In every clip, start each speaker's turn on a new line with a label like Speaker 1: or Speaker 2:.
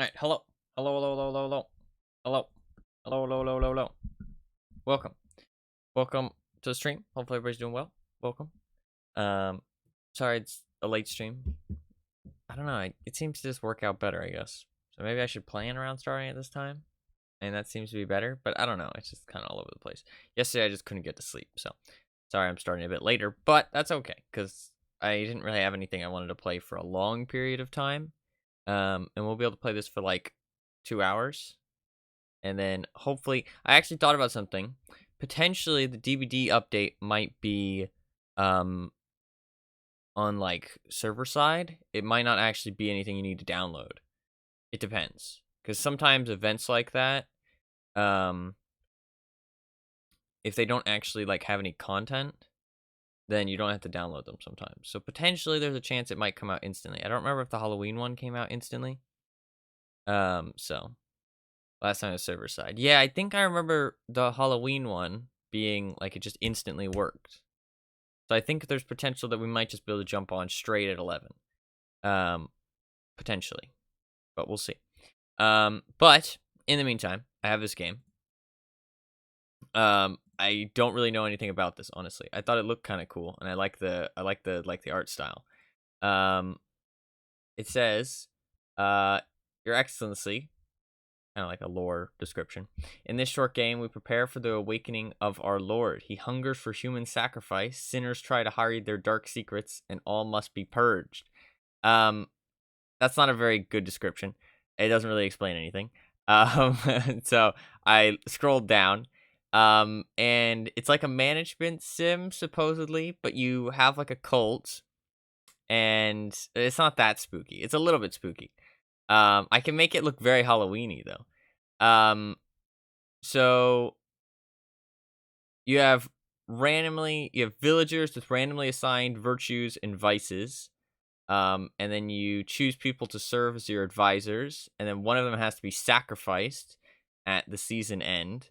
Speaker 1: Alright, hello. Hello, hello, hello, hello, hello. Hello. Hello, hello, hello, hello, hello. Welcome. Welcome to the stream. Hopefully everybody's doing well. Welcome. Sorry it's a late stream. I don't know, it seems to just work out better, I guess. So maybe I should plan around starting at this time. And that seems to be better, but I don't know. It's just kind of all over the place. Yesterday I just couldn't get to sleep, so sorry I'm starting a bit later, but that's okay, because I didn't really have anything I wanted to play for a long period of time. And we'll be able to play this for like 2 hours. And then hopefully, I actually thought about something. Potentially the DVD update might be on like server side. It might not actually be anything you need to download. It depends. Because sometimes events like that, if they don't actually like have any content, then you don't have to download them sometimes. So potentially there's a chance it might come out instantly. I don't remember if the Halloween one came out instantly. So last time it was server side. Yeah, I think I remember the Halloween one being like it just instantly worked. So I think there's potential that we might just be able to jump on straight at 11. Potentially. But we'll see. But in the meantime, I have this game. I don't really know anything about this, honestly. I thought it looked kind of cool, and I like the art style. It says, Your Excellency, kind of like a lore description. In this short game, we prepare for the awakening of our Lord. He hungers for human sacrifice. Sinners try to hide their dark secrets, and all must be purged. That's not a very good description. It doesn't really explain anything. So I scrolled down. And it's like a management sim, supposedly, but you have like a cult, and it's not that spooky. It's a little bit spooky. I can make it look very Halloween-y, though. So you have villagers with randomly assigned virtues and vices. And then you choose people to serve as your advisors, and then one of them has to be sacrificed at the season end.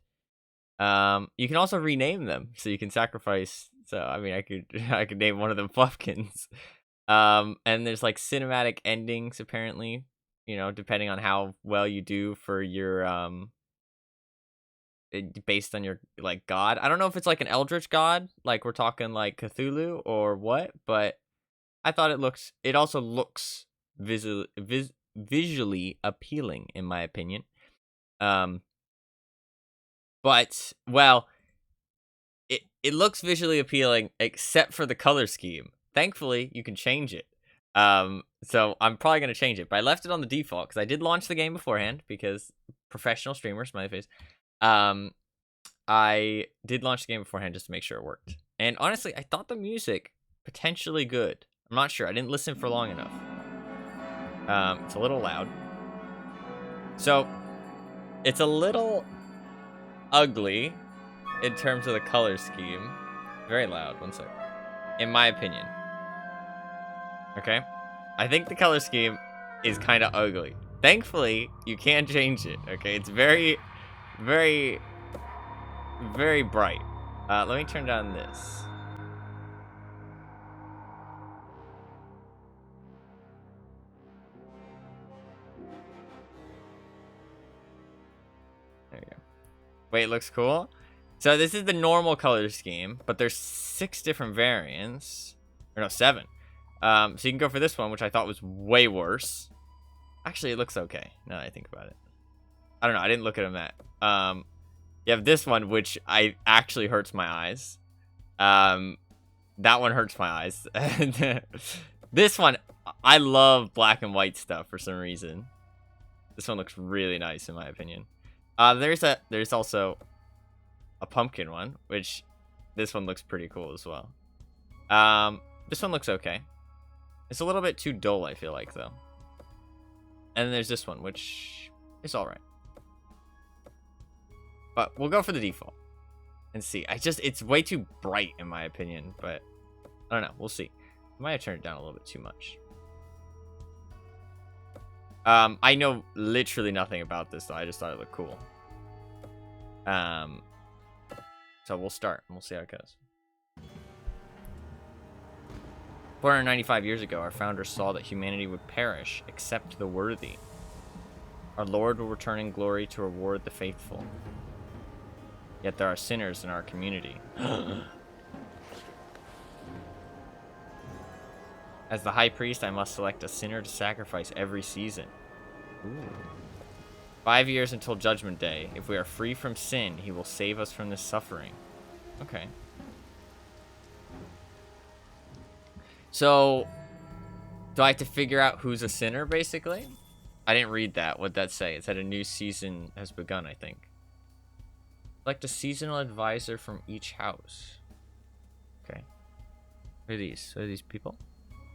Speaker 1: You can also rename them, so you can sacrifice. So I mean, I could name one of them Fluffkins. And there's like cinematic endings apparently, depending on how well you do for your based on your like god. I don't know if it's like an eldritch god, like we're talking like Cthulhu or what, but I thought it also looks visually appealing in my opinion. But well, it looks visually appealing except for the color scheme. Thankfully, you can change it. So I'm probably gonna change it, but I left it on the default because I did launch the game beforehand because professional streamer, smiley face. I did launch the game beforehand just to make sure it worked. And honestly, I thought the music potentially good. I'm not sure. I didn't listen for long enough. It's a little loud. So it's a little ugly in terms of the color scheme. Very loud. One sec. In my opinion. Okay? I think the color scheme is kind of ugly. Thankfully, you can change it. Okay? It's very, very, very bright. Let me turn down this. There you go. Wait, it looks cool? So this is the normal color scheme, but there's 6 different variants. Or no, 7. So you can go for this one, which I thought was way worse. Actually, it looks okay, now that I think about it. I don't know, I didn't look at them that. You have this one, which actually hurts my eyes. That one hurts my eyes. This one, I love black and white stuff for some reason. This one looks really nice in my opinion. There's also a pumpkin one, which this one looks pretty cool as well. This one looks okay. It's a little bit too dull, I feel like, though. And then there's this one, which is alright. But we'll go for the default. And see. It's way too bright, in my opinion. But, I don't know. We'll see. I might have turned it down a little bit too much. I know literally nothing about this, though. I just thought it looked cool. So we'll start, and we'll see how it goes. 495 years ago, our founders saw that humanity would perish except the worthy. Our Lord will return in glory to reward the faithful. Yet there are sinners in our community. As the high priest, I must select a sinner to sacrifice every season. Ooh. 5 years until Judgment Day. If we are free from sin, he will save us from this suffering. Okay. So, do I have to figure out who's a sinner, basically? I didn't read that. What'd that say? It said a new season has begun, I think. Select a seasonal advisor from each house. Okay. Who are these? Who are these people?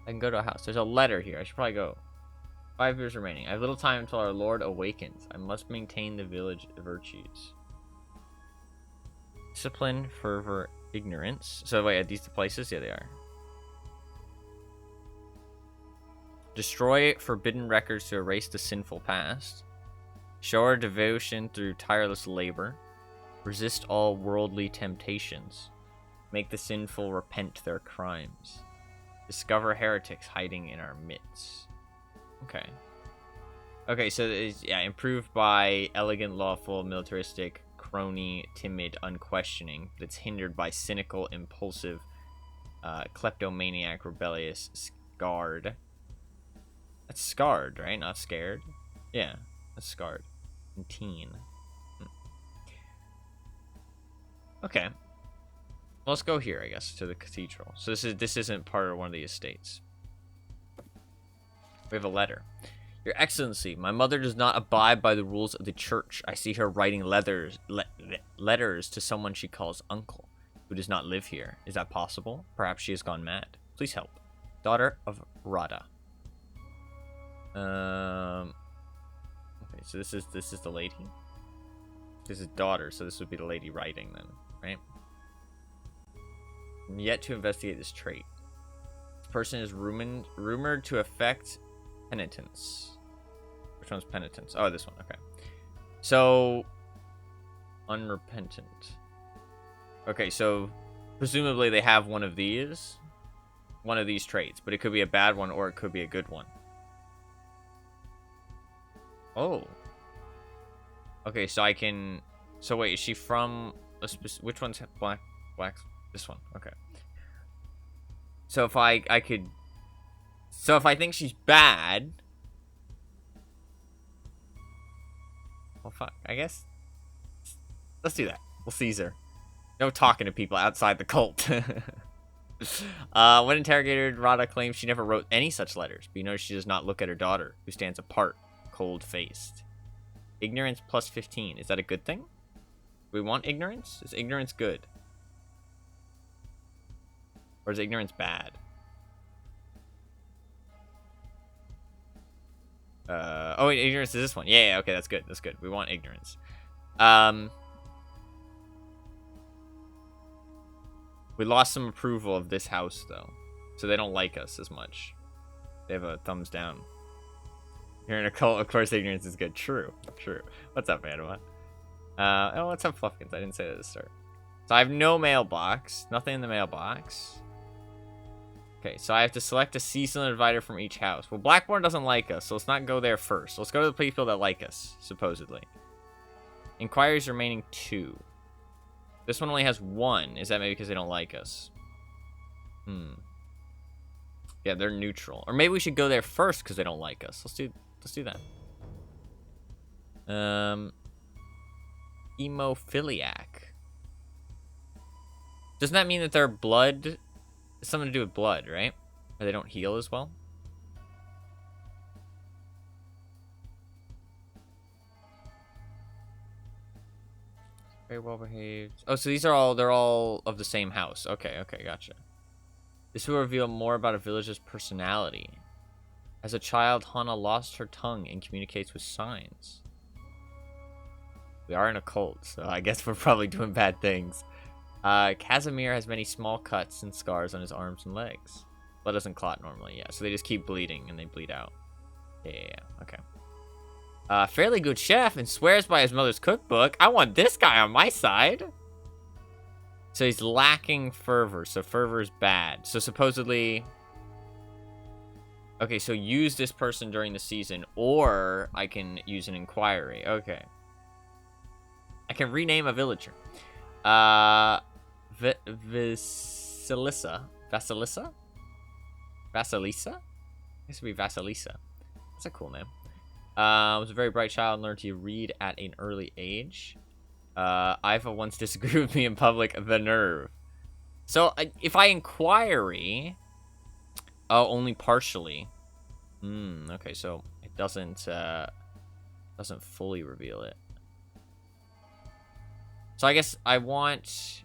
Speaker 1: I can go to a house. There's a letter here. I should probably go. 5 years remaining. I have little time until our Lord awakens. I must maintain the village virtues. Discipline, fervor, ignorance. So wait, are these the places? Yeah, they are. Destroy forbidden records to erase the sinful past. Show our devotion through tireless labor. Resist all worldly temptations. Make the sinful repent their crimes. Discover heretics hiding in our midst. Okay. Okay, so it's, yeah, improved by elegant, lawful, militaristic, crony, timid, unquestioning, but it's hindered by cynical, impulsive, kleptomaniac, rebellious, scarred. That's scarred, right? Not scared. Yeah, that's scarred. And teen. Okay. Well, let's go here, I guess, to the cathedral. So this isn't part of one of the estates. We have a letter. Your Excellency, my mother does not abide by the rules of the church. I see her writing letters to someone she calls uncle, who does not live here. Is that possible? Perhaps she has gone mad. Please help. Daughter of Radha. Okay, so this is the lady. This is daughter, so this would be the lady writing then, right? I'm yet to investigate this trait. This person is rumored to affect penitence. Which one's penitence? Oh, this one. Okay. So, unrepentant. Okay, so presumably they have one of these traits, but it could be a bad one or it could be a good one. Oh. Okay, so I can... So wait, is she from a which one's black? This one. Okay. So if I could... So if I think she's bad... Well, fuck. I guess... Let's do that. We'll seize her. No talking to people outside the cult. When interrogated, Radha claims she never wrote any such letters, but you notice she does not look at her daughter, who stands apart, cold-faced. Ignorance plus 15. Is that a good thing? We want ignorance? Is ignorance good? Or is ignorance bad? Oh wait, ignorance is this one. Yeah, okay, that's good. That's good. We want ignorance. We lost some approval of this house, though. So they don't like us as much. They have a thumbs down. You're in a cult, of course ignorance is good. True. True. What's up, Anima? Oh, what's up, Fluffkins? I didn't say that at the start. So I have no mailbox. Nothing in the mailbox. Okay, so I have to select a seasonal advisor from each house. Well, Blackbourne doesn't like us, so let's not go there first. Let's go to the people that like us, supposedly. Inquiries remaining 2. This one only has 1. Is that maybe because they don't like us? Yeah, they're neutral. Or maybe we should go there first because they don't like us. Let's do that. Hemophiliac. Doesn't that mean that their blood... It's something to do with blood, right? Or they don't heal as well? Very well behaved. Oh, so these are all... They're all of the same house. Okay, okay, gotcha. This will reveal more about a village's personality. As a child, Hana lost her tongue and communicates with signs. We are in a cult, so I guess we're probably doing bad things. Casimir has many small cuts and scars on his arms and legs. Blood doesn't clot normally, yeah. So they just keep bleeding and they bleed out. Yeah, okay. Fairly good chef and swears by his mother's cookbook. I want this guy on my side. So he's lacking fervor. So fervor is bad. So supposedly... Okay, so use this person during the season, or I can use an inquiry. Okay. I can rename a villager. Vasilisa? Vasilisa? Vasilisa? This would be Vasilisa. That's a cool name. Was a very bright child and learned to read at an early age. Iva once disagreed with me in public. The nerve. So, if I inquiry... Oh, only partially. Okay, so it doesn't fully reveal it. So I guess I want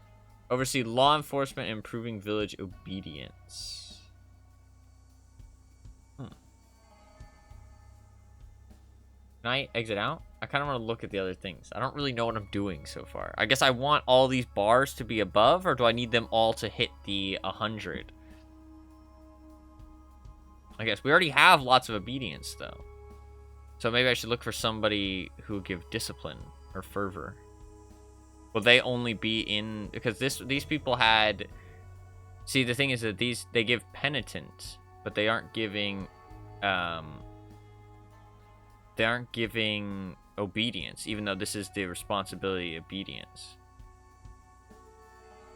Speaker 1: oversee law enforcement and improving village obedience. Can I exit out? I kind of want to look at the other things. I don't really know what I'm doing so far. I guess I want all these bars to be above, or do I need them all to hit the 100? I guess we already have lots of obedience, though. So maybe I should look for somebody who will give discipline or fervor. Will they only be in... Because these people had... See, the thing is that they give penitent, but they aren't giving... They aren't giving obedience, even though this is the responsibility of obedience.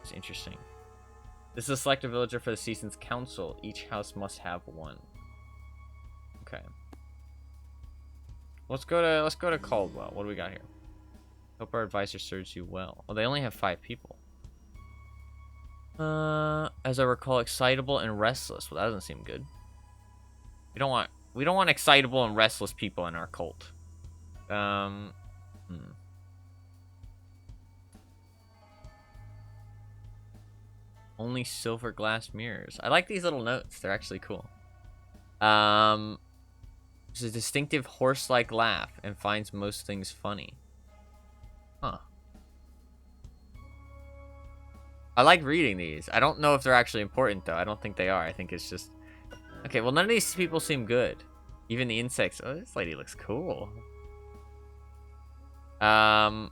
Speaker 1: It's interesting. This is a selected villager for the season's council. Each house must have one. Okay. Let's go to Caldwell. What do we got here? Hope our advisor serves you well. Oh, they only have 5 people. As I recall, excitable and restless. Well, that doesn't seem good. We don't want excitable and restless people in our cult. Only silver glass mirrors. I like these little notes. They're actually cool. It's a distinctive horse-like laugh and finds most things funny. Huh. I like reading these. I don't know if they're actually important, though. I don't think they are. I think it's just... Okay, well, none of these people seem good. Even the insects. Oh, this lady looks cool. Okay,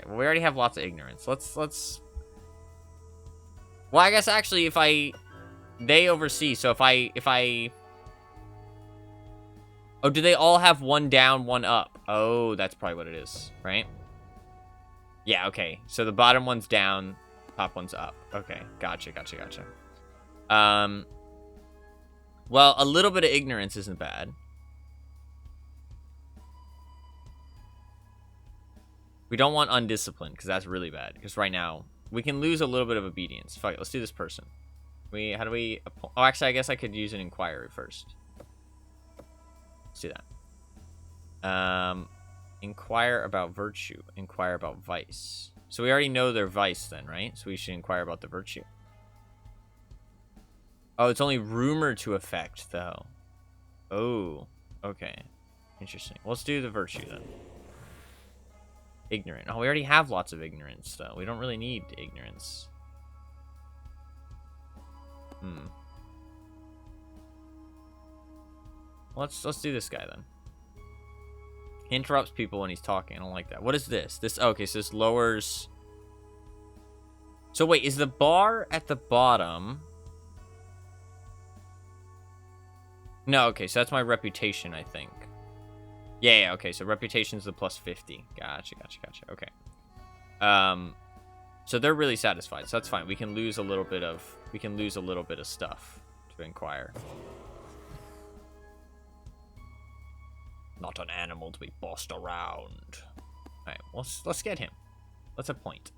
Speaker 1: well, we already have lots of ignorance. Let's... Well, I guess, actually, if I... They oversee, so if I... Oh, do they all have one down, one up? Oh, that's probably what it is, right? Yeah, okay. So the bottom one's down, top one's up. Okay, gotcha. Well, a little bit of ignorance isn't bad. We don't want undisciplined, because that's really bad. Because right now, we can lose a little bit of obedience. Fuck it, let's do this person. How do we... Oh, actually, I guess I could use an inquiry first. Let's do that. Inquire about virtue. Inquire about vice. So we already know their vice then, right? So we should inquire about the virtue. Oh, it's only rumored to affect, though. Oh, okay. Interesting. Let's do the virtue, then. Ignorant. Oh, we already have lots of ignorance, though. We don't really need ignorance. Let's do this guy, then. He interrupts people when he's talking. I don't like that. What is this? Okay, so this lowers... So wait, is the bar at the bottom... No, okay, so that's my reputation, I think. Yeah, okay, so reputation's the plus 50. Gotcha. Okay. So they're really satisfied, so that's fine. We can lose a little bit of stuff to inquire. Not an animal to be bossed around. Alright, let's get him. Let's appoint.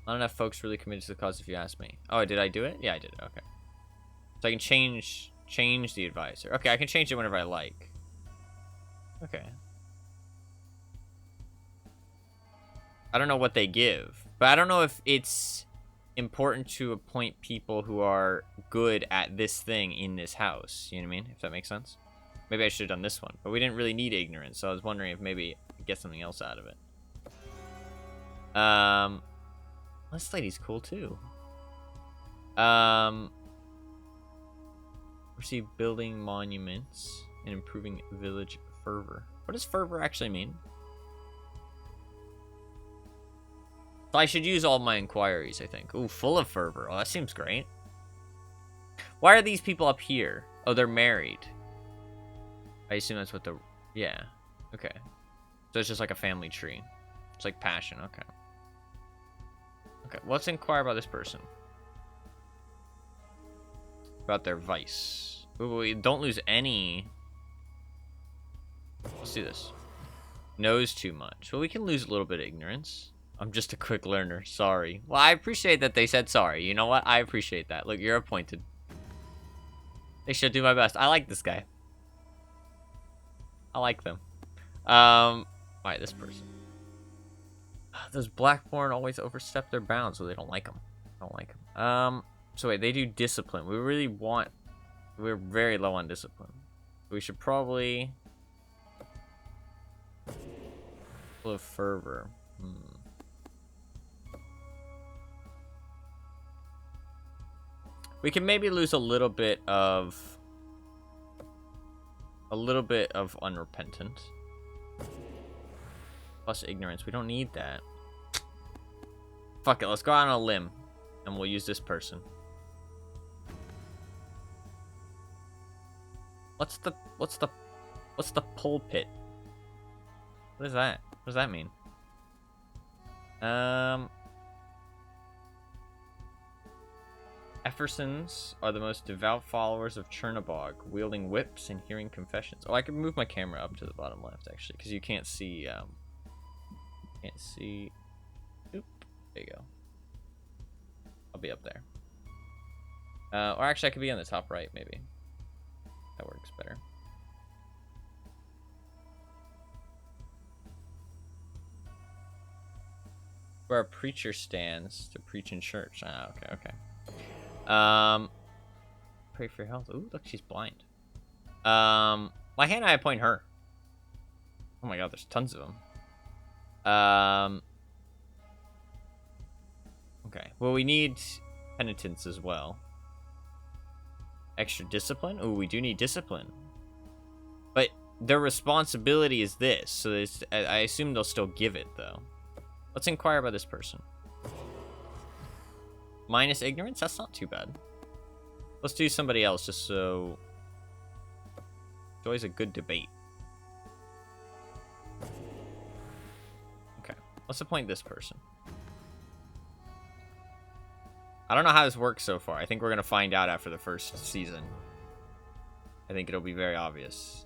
Speaker 1: Not enough folks really committed to the cause, if you ask me. Oh, did I do it? Yeah, I did it. Okay. So I can change the advisor. Okay, I can change it whenever I like. Okay. I don't know what they give, but I don't know if it's important to appoint people who are good at this thing in this house. You know what I mean? If that makes sense. Maybe I should have done this one, but we didn't really need ignorance, so I was wondering if maybe I could get something else out of it. This lady's cool too. Receive building monuments and improving village fervor. What does fervor actually mean? So I should use all my inquiries, I think. Ooh, full of fervor. Oh, that seems great. Why are these people up here? Oh, they're married. I assume that's what the... Yeah. Okay. So it's just like a family tree. It's like passion. Okay. Okay, let's inquire about this person. About their vice. Ooh, we don't lose any... Let's do this. Knows too much. Well, we can lose a little bit of ignorance. I'm just a quick learner. Sorry. Well, I appreciate that they said sorry. You know what? I appreciate that. Look, you're appointed. They should do my best. I like this guy. I like them. Alright, this person. Those Blackborn always overstep their bounds, so they don't like them. I don't like them. So wait, they do discipline. We really want... We're very low on discipline. We should probably... Full of fervor. We can maybe lose a little bit of unrepentant. Plus ignorance. We don't need that. Fuck it, let's go out on a limb. And we'll use this person. What's the pulpit? What is that? What does that mean? Effersons are the most devout followers of Chernobog, wielding whips and hearing confessions. Oh, I can move my camera up to the bottom left, actually, because you can't see, Oop. There you go. I'll be up there. Or actually, I could be on the top right, maybe. That works better. Where a preacher stands to preach in church. Ah, okay. Pray for your health. Ooh, look, she's blind. Why can't I appoint her? Oh my god, there's tons of them. Okay. Well, we need penitence as well. Extra discipline? Ooh, we do need discipline. But their responsibility is this, so I assume they'll still give it, though. Let's inquire about this person. Minus ignorance? That's not too bad. Let's do somebody else, just so... It's always a good debate. Okay. Let's appoint this person. I don't know how this works so far. I think we're going to find out after the first season. I think it'll be very obvious.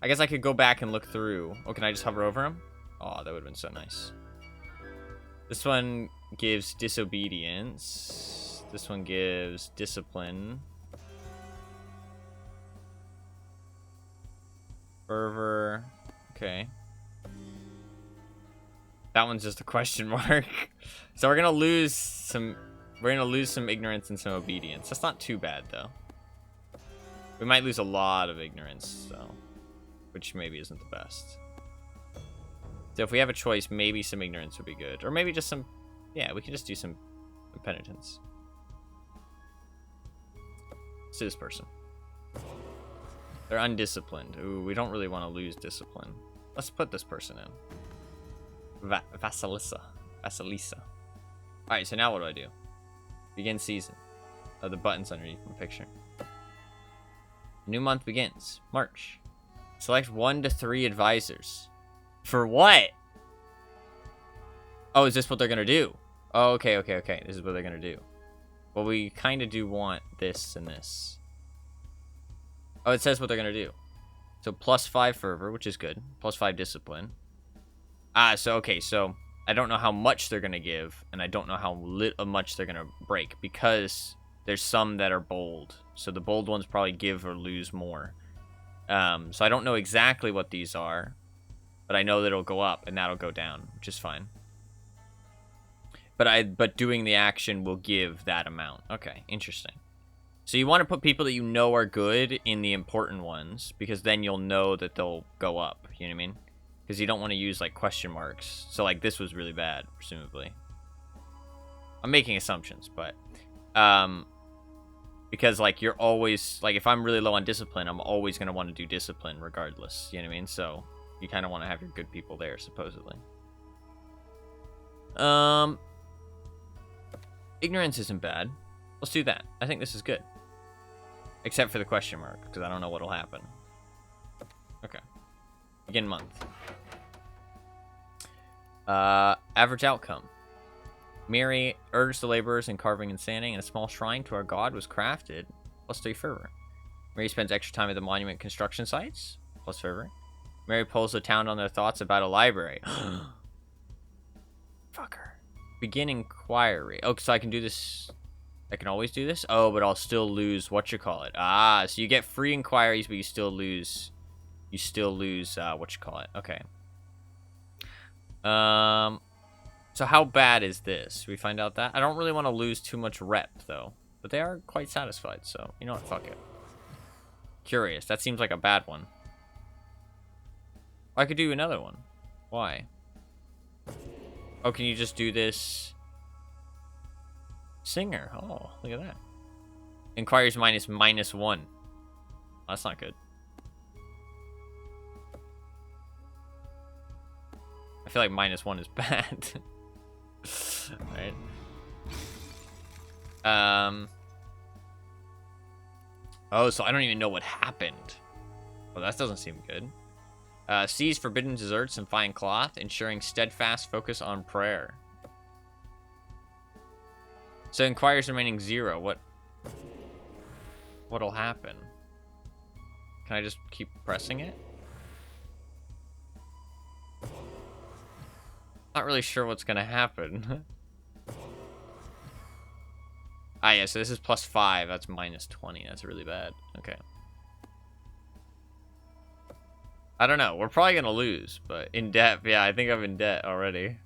Speaker 1: I guess I could go back and look through. Oh, can I just hover over him? Oh, that would have been so nice. This one gives disobedience. This one gives discipline. Fervor. Okay. That one's just a question mark. So we're gonna lose some ignorance and some obedience. That's not too bad though. We might lose a lot of ignorance though, which maybe isn't the best. So if we have a choice, maybe some ignorance would be good. Or maybe just some... Yeah, we can just do some penitence. Let's do this person. They're undisciplined. Ooh, we don't really want to lose discipline. Let's put this person in. Vasilisa. Alright, so now what do I do? Begin season. Oh, the button's underneath my picture. New month begins. March. Select 1 to 3 advisors. For what? Oh, is this what they're gonna do? Oh, okay. This is what they're gonna do. Well, we kind of do want this and this. Oh, it says what they're gonna do. So +5 fervor, which is good. +5 discipline. Ah, so okay, so I don't know how much they're gonna give, and I don't know how much they're gonna break, because there's some that are bold. So the bold ones probably give or lose more. So I don't know exactly what these are, but I know that it'll go up and that'll go down, which is fine. But doing the action will give that amount. Okay, interesting. So you want to put people that you know are good in the important ones, because then you'll know that they'll go up. You know what I mean? Because you don't want to use like question marks. So like this was really bad, presumably. I'm making assumptions, but Because, like, you're always... Like, if I'm really low on discipline, I'm always going to want to do discipline regardless. You know what I mean? So, you kind of want to have your good people there, supposedly. Ignorance isn't bad. Let's do that. I think this is good. Except for the question mark, because I don't know what'll happen. Okay. Begin month. Average outcome. Mary urged the laborers in carving and sanding, and a small shrine to our god was crafted. +3 fervor. Mary spends extra time at the monument construction sites. + fervor. Mary pulls the town on their thoughts about a library. Fucker. Begin inquiry. Oh, so I can do this. I can always do this? Oh, but I'll still lose whatchamacallit. Ah, so you get free inquiries, but you still lose. You still lose whatchamacallit. Okay. So how bad is this? We find out that? I don't really want to lose too much rep, though. But they are quite satisfied, so you know what? Fuck it. Curious. That seems like a bad one. I could do another one. Why? Oh, can you just do this? Singer. Oh, look at that. Inquiries -1. That's not good. I feel like -1 is bad. Right. Oh, so I don't even know what happened. Well, that doesn't seem good. Seize forbidden desserts and fine cloth, ensuring steadfast focus on prayer. So inquires remaining 0. What'll happen? Can I just keep pressing it? Not really sure what's gonna happen. Ah, yeah, so this is +5. That's -20. That's really bad. Okay. I don't know. We're probably gonna lose, but in debt. Yeah, I think I'm in debt already.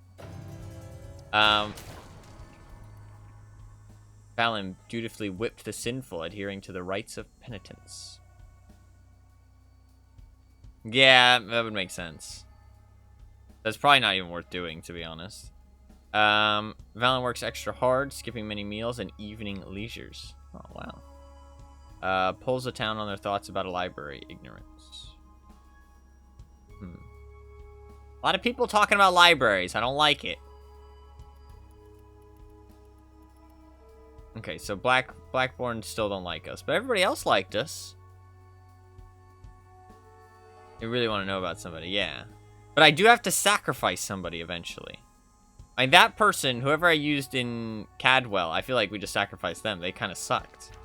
Speaker 1: Fallon dutifully whipped the sinful, adhering to the rites of penitence. Yeah, that would make sense. That's probably not even worth doing, to be honest. Valen works extra hard, skipping many meals and evening leisures. Oh, wow. Pulls the town on their thoughts about a library. Ignorance. A lot of people talking about libraries. I don't like it. Okay, so Blackborn still don't like us, but everybody else liked us. You really want to know about somebody, yeah. But I do have to sacrifice somebody eventually. I mean, that person, whoever I used in Cadwell, I feel like we just sacrificed them. They kind of sucked.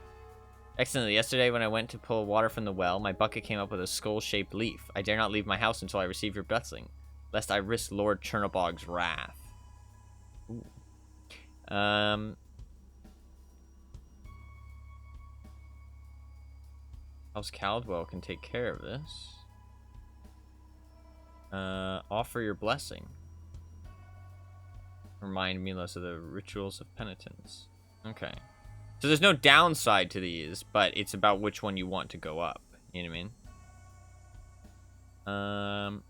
Speaker 1: Excellently, yesterday when I went to pull water from the well, my bucket came up with a skull-shaped leaf. I dare not leave my house until I receive your blessing, lest I risk Lord Chernobog's wrath. Ooh. House Caldwell can take care of this. Offer your blessing. Remind Milos of the rituals of penitence. Okay. So there's no downside to these, but it's about which one you want to go up. You know what I mean?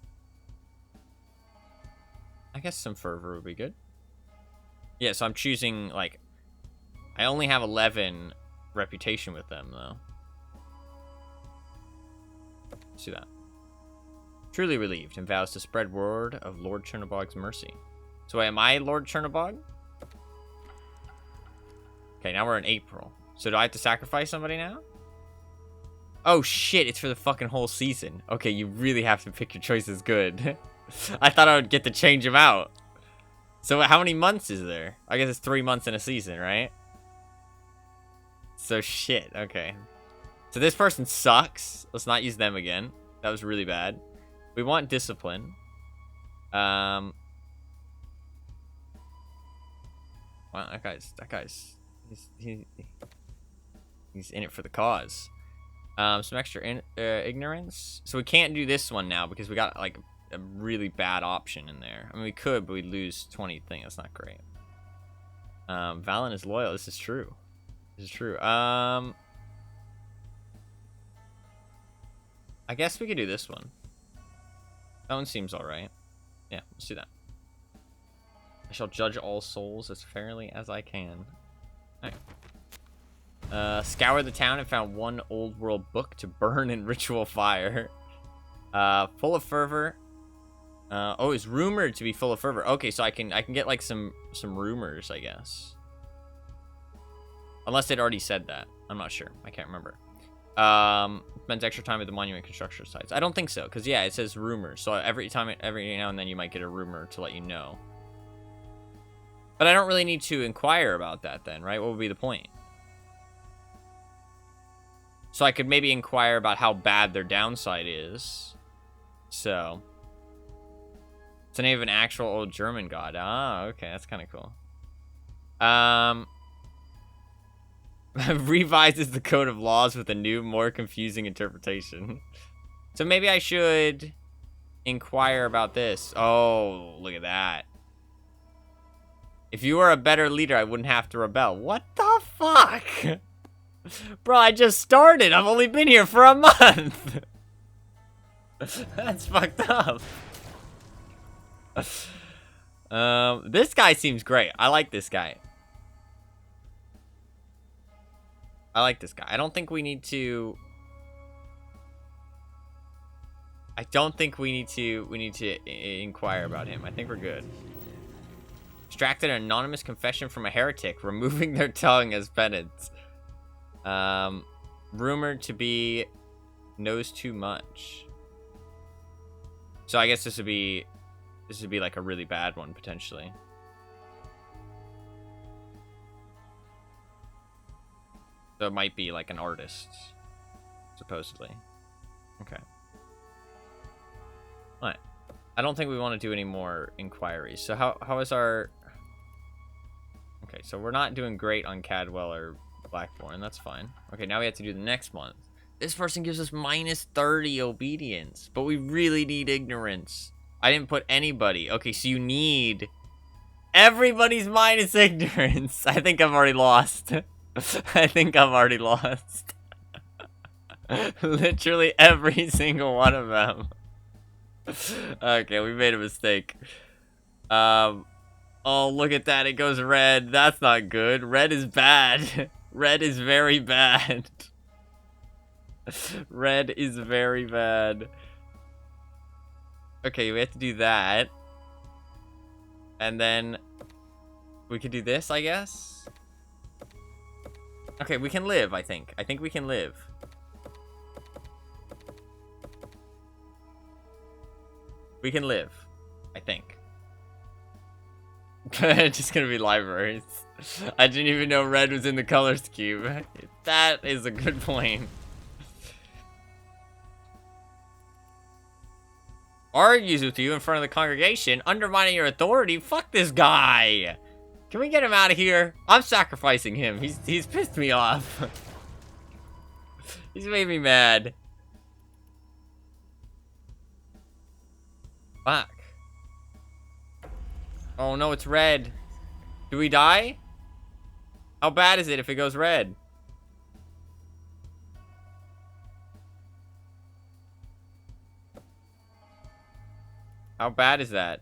Speaker 1: I guess some fervor would be good. Yeah, so I'm choosing, like... I only have 11 reputation with them, though. Let's do that. Truly relieved and vows to spread word of Lord Chernobog's mercy. So am I Lord Chernobog? Okay, now we're in April. So do I have to sacrifice somebody now? Oh shit, it's for the fucking whole season. Okay, you really have to pick your choices good. I thought I would get to change them out. So how many months is there? I guess it's 3 months in a season, right? So shit, okay. So this person sucks. Let's not use them again. That was really bad. We want discipline. Wow, that guy's he's in it for the cause. Some extra ignorance. So we can't do this one now because we got like a really bad option in there. I mean, we could, but we'd lose 20 things. That's not great. Valen is loyal. This is true. This is true. I guess we could do this one. That one seems alright. Yeah, let's do that. I shall judge all souls as fairly as I can. Alright. Scour the town and found one old world book to burn in ritual fire. Full of fervor. Oh, it's rumored to be full of fervor. Okay, so I can get like some rumors, I guess. Unless they'd already said that. I'm not sure. I can't remember. Spends extra time at the monument construction sites. I don't think so, because yeah, it says rumors. So every now and then you might get a rumor to let you know. But I don't really need to inquire about that then, right? What would be the point? So I could maybe inquire about how bad their downside is. So it's the name of an actual old German god. Ah, okay, that's kind of cool. Revises the code of laws with a new, more confusing interpretation. So maybe I should inquire about this. Oh, look at that. If you were a better leader, I wouldn't have to rebel. What the fuck? Bro, I just started. I've only been here for a month. That's fucked up. This guy seems great. I like this guy. I don't think we need to... we need to inquire about him. I think we're good. Extracted an anonymous confession from a heretic, removing their tongue as penance. Rumored to be knows too much. So I guess this would be like a really bad one potentially. So it might be like an artist, supposedly. Okay. Alright. I don't think we want to do any more inquiries. So how is our... Okay, so we're not doing great on Cadwell or Blackthorn. That's fine. Okay, now we have to do the next month. This person gives us -30 obedience, but we really need ignorance. I didn't put anybody. Okay, so you need... Everybody's minus ignorance. I think I'm already lost. I think I'm already lost. Literally every single one of them. Okay, we made a mistake. Oh, look at that. It goes red. That's not good. Red is bad. Red is very bad. Red is very bad. Okay, we have to do that. And then we could do this, I guess. Okay, we can live, I think. I think we can live. We can live, I think. Just gonna be libraries. I didn't even know red was in the colors cube. That is a good point. Argues with you in front of the congregation, undermining your authority. Fuck this guy. Can we get him out of here? I'm sacrificing him. He's pissed me off. He's made me mad. Fuck. Oh no, it's red. Do we die? How bad is it if it goes red? How bad is that?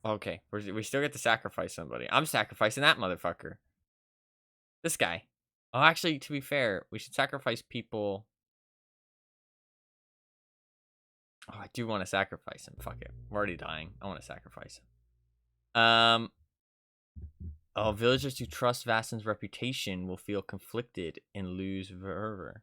Speaker 1: Okay, we still get to sacrifice somebody. I'm sacrificing that motherfucker. This guy. Oh, actually, to be fair, we should sacrifice people. Oh, I do want to sacrifice him. Fuck it. I'm already dying. I want to sacrifice him. Oh, villagers who trust Vassen's reputation will feel conflicted and lose fervor.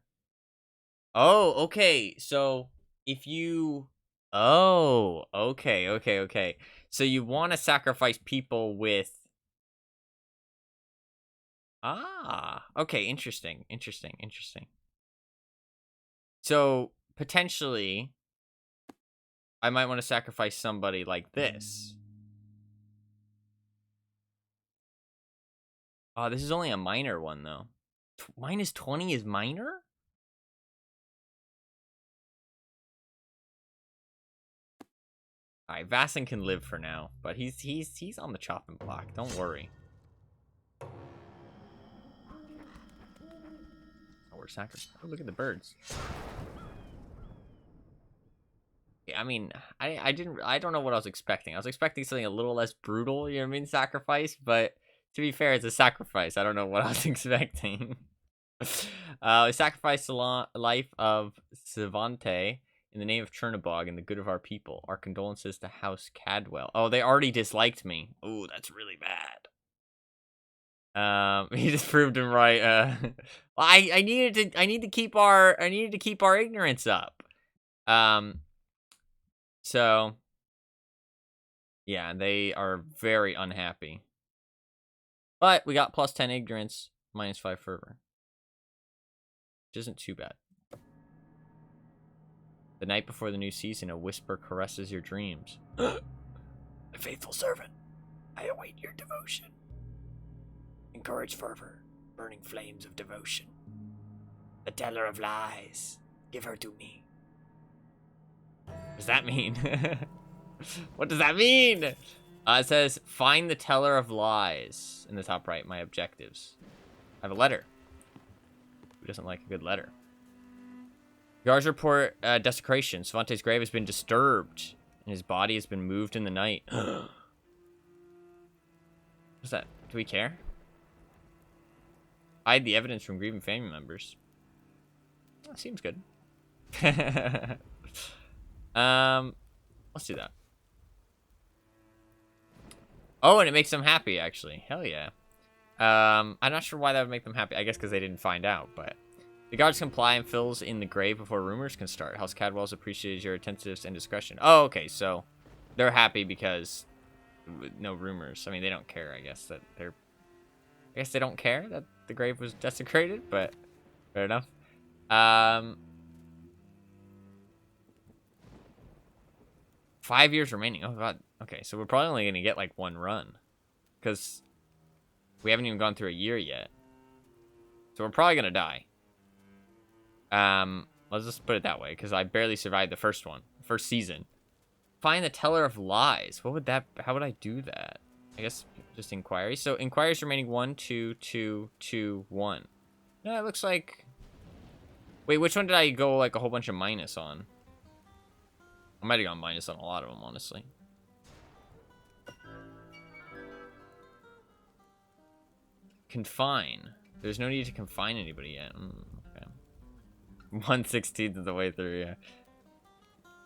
Speaker 1: Oh, okay. So if you... Oh, okay. So you want to sacrifice people with... Ah, okay, interesting. So, potentially, I might want to sacrifice somebody like this. Oh, this is only a minor one, though. -20 is minor? Alright, Vassen can live for now, but he's on the chopping block. Don't worry. Oh, we're sacrificing. Oh, look at the birds. Okay, I mean, I don't know what I was expecting. I was expecting something a little less brutal, you know what I mean? Sacrifice, but to be fair, it's a sacrifice. I don't know what I was expecting. We sacrificed the life of Savante in the name of Chernobog and the good of our people. Our condolences to House Cadwell. Oh, they already disliked me. Oh, that's really bad. He just proved him right. I needed to keep our ignorance up. So yeah, they are very unhappy. But we got plus 10 ignorance, minus 5 fervor. Which isn't too bad. The night before the new season, a whisper caresses your dreams. A faithful servant, I await your devotion. Encourage fervor, burning flames of devotion. The teller of lies, give her to me. What does that mean? What does that mean? It says, find the teller of lies in the top right, my objectives. I have a letter. Who doesn't like a good letter? Guards report desecration. Svante's grave has been disturbed, and his body has been moved in the night. What's that? Do we care? Hide the evidence from grieving family members. That seems good. Let's do that. Oh, and it makes them happy, actually. Hell yeah. I'm not sure why that would make them happy. I guess because they didn't find out, but... The guards comply and fills in the grave before rumors can start. House Cadwell's appreciates your attentiveness and discretion. Oh, okay, so they're happy because no rumors. I mean, they don't care, I guess, that they're... I guess they don't care that the grave was desecrated, but fair enough. 5 years remaining. Oh, God. Okay, so we're probably only going to get, like, one run. Because we haven't even gone through a year yet. So we're probably going to die. Let's just put it that way, because I barely survived the first season. Find the teller of lies. How would I do that? I guess just inquiries. So inquiries remaining 1, 2, 2, 2, 1. No, it looks like... Wait, which one did I go, like, a whole bunch of minus on? I might have gone minus on a lot of them, honestly. Confine. There's no need to confine anybody yet. Okay. 1/16 of the way through, yeah.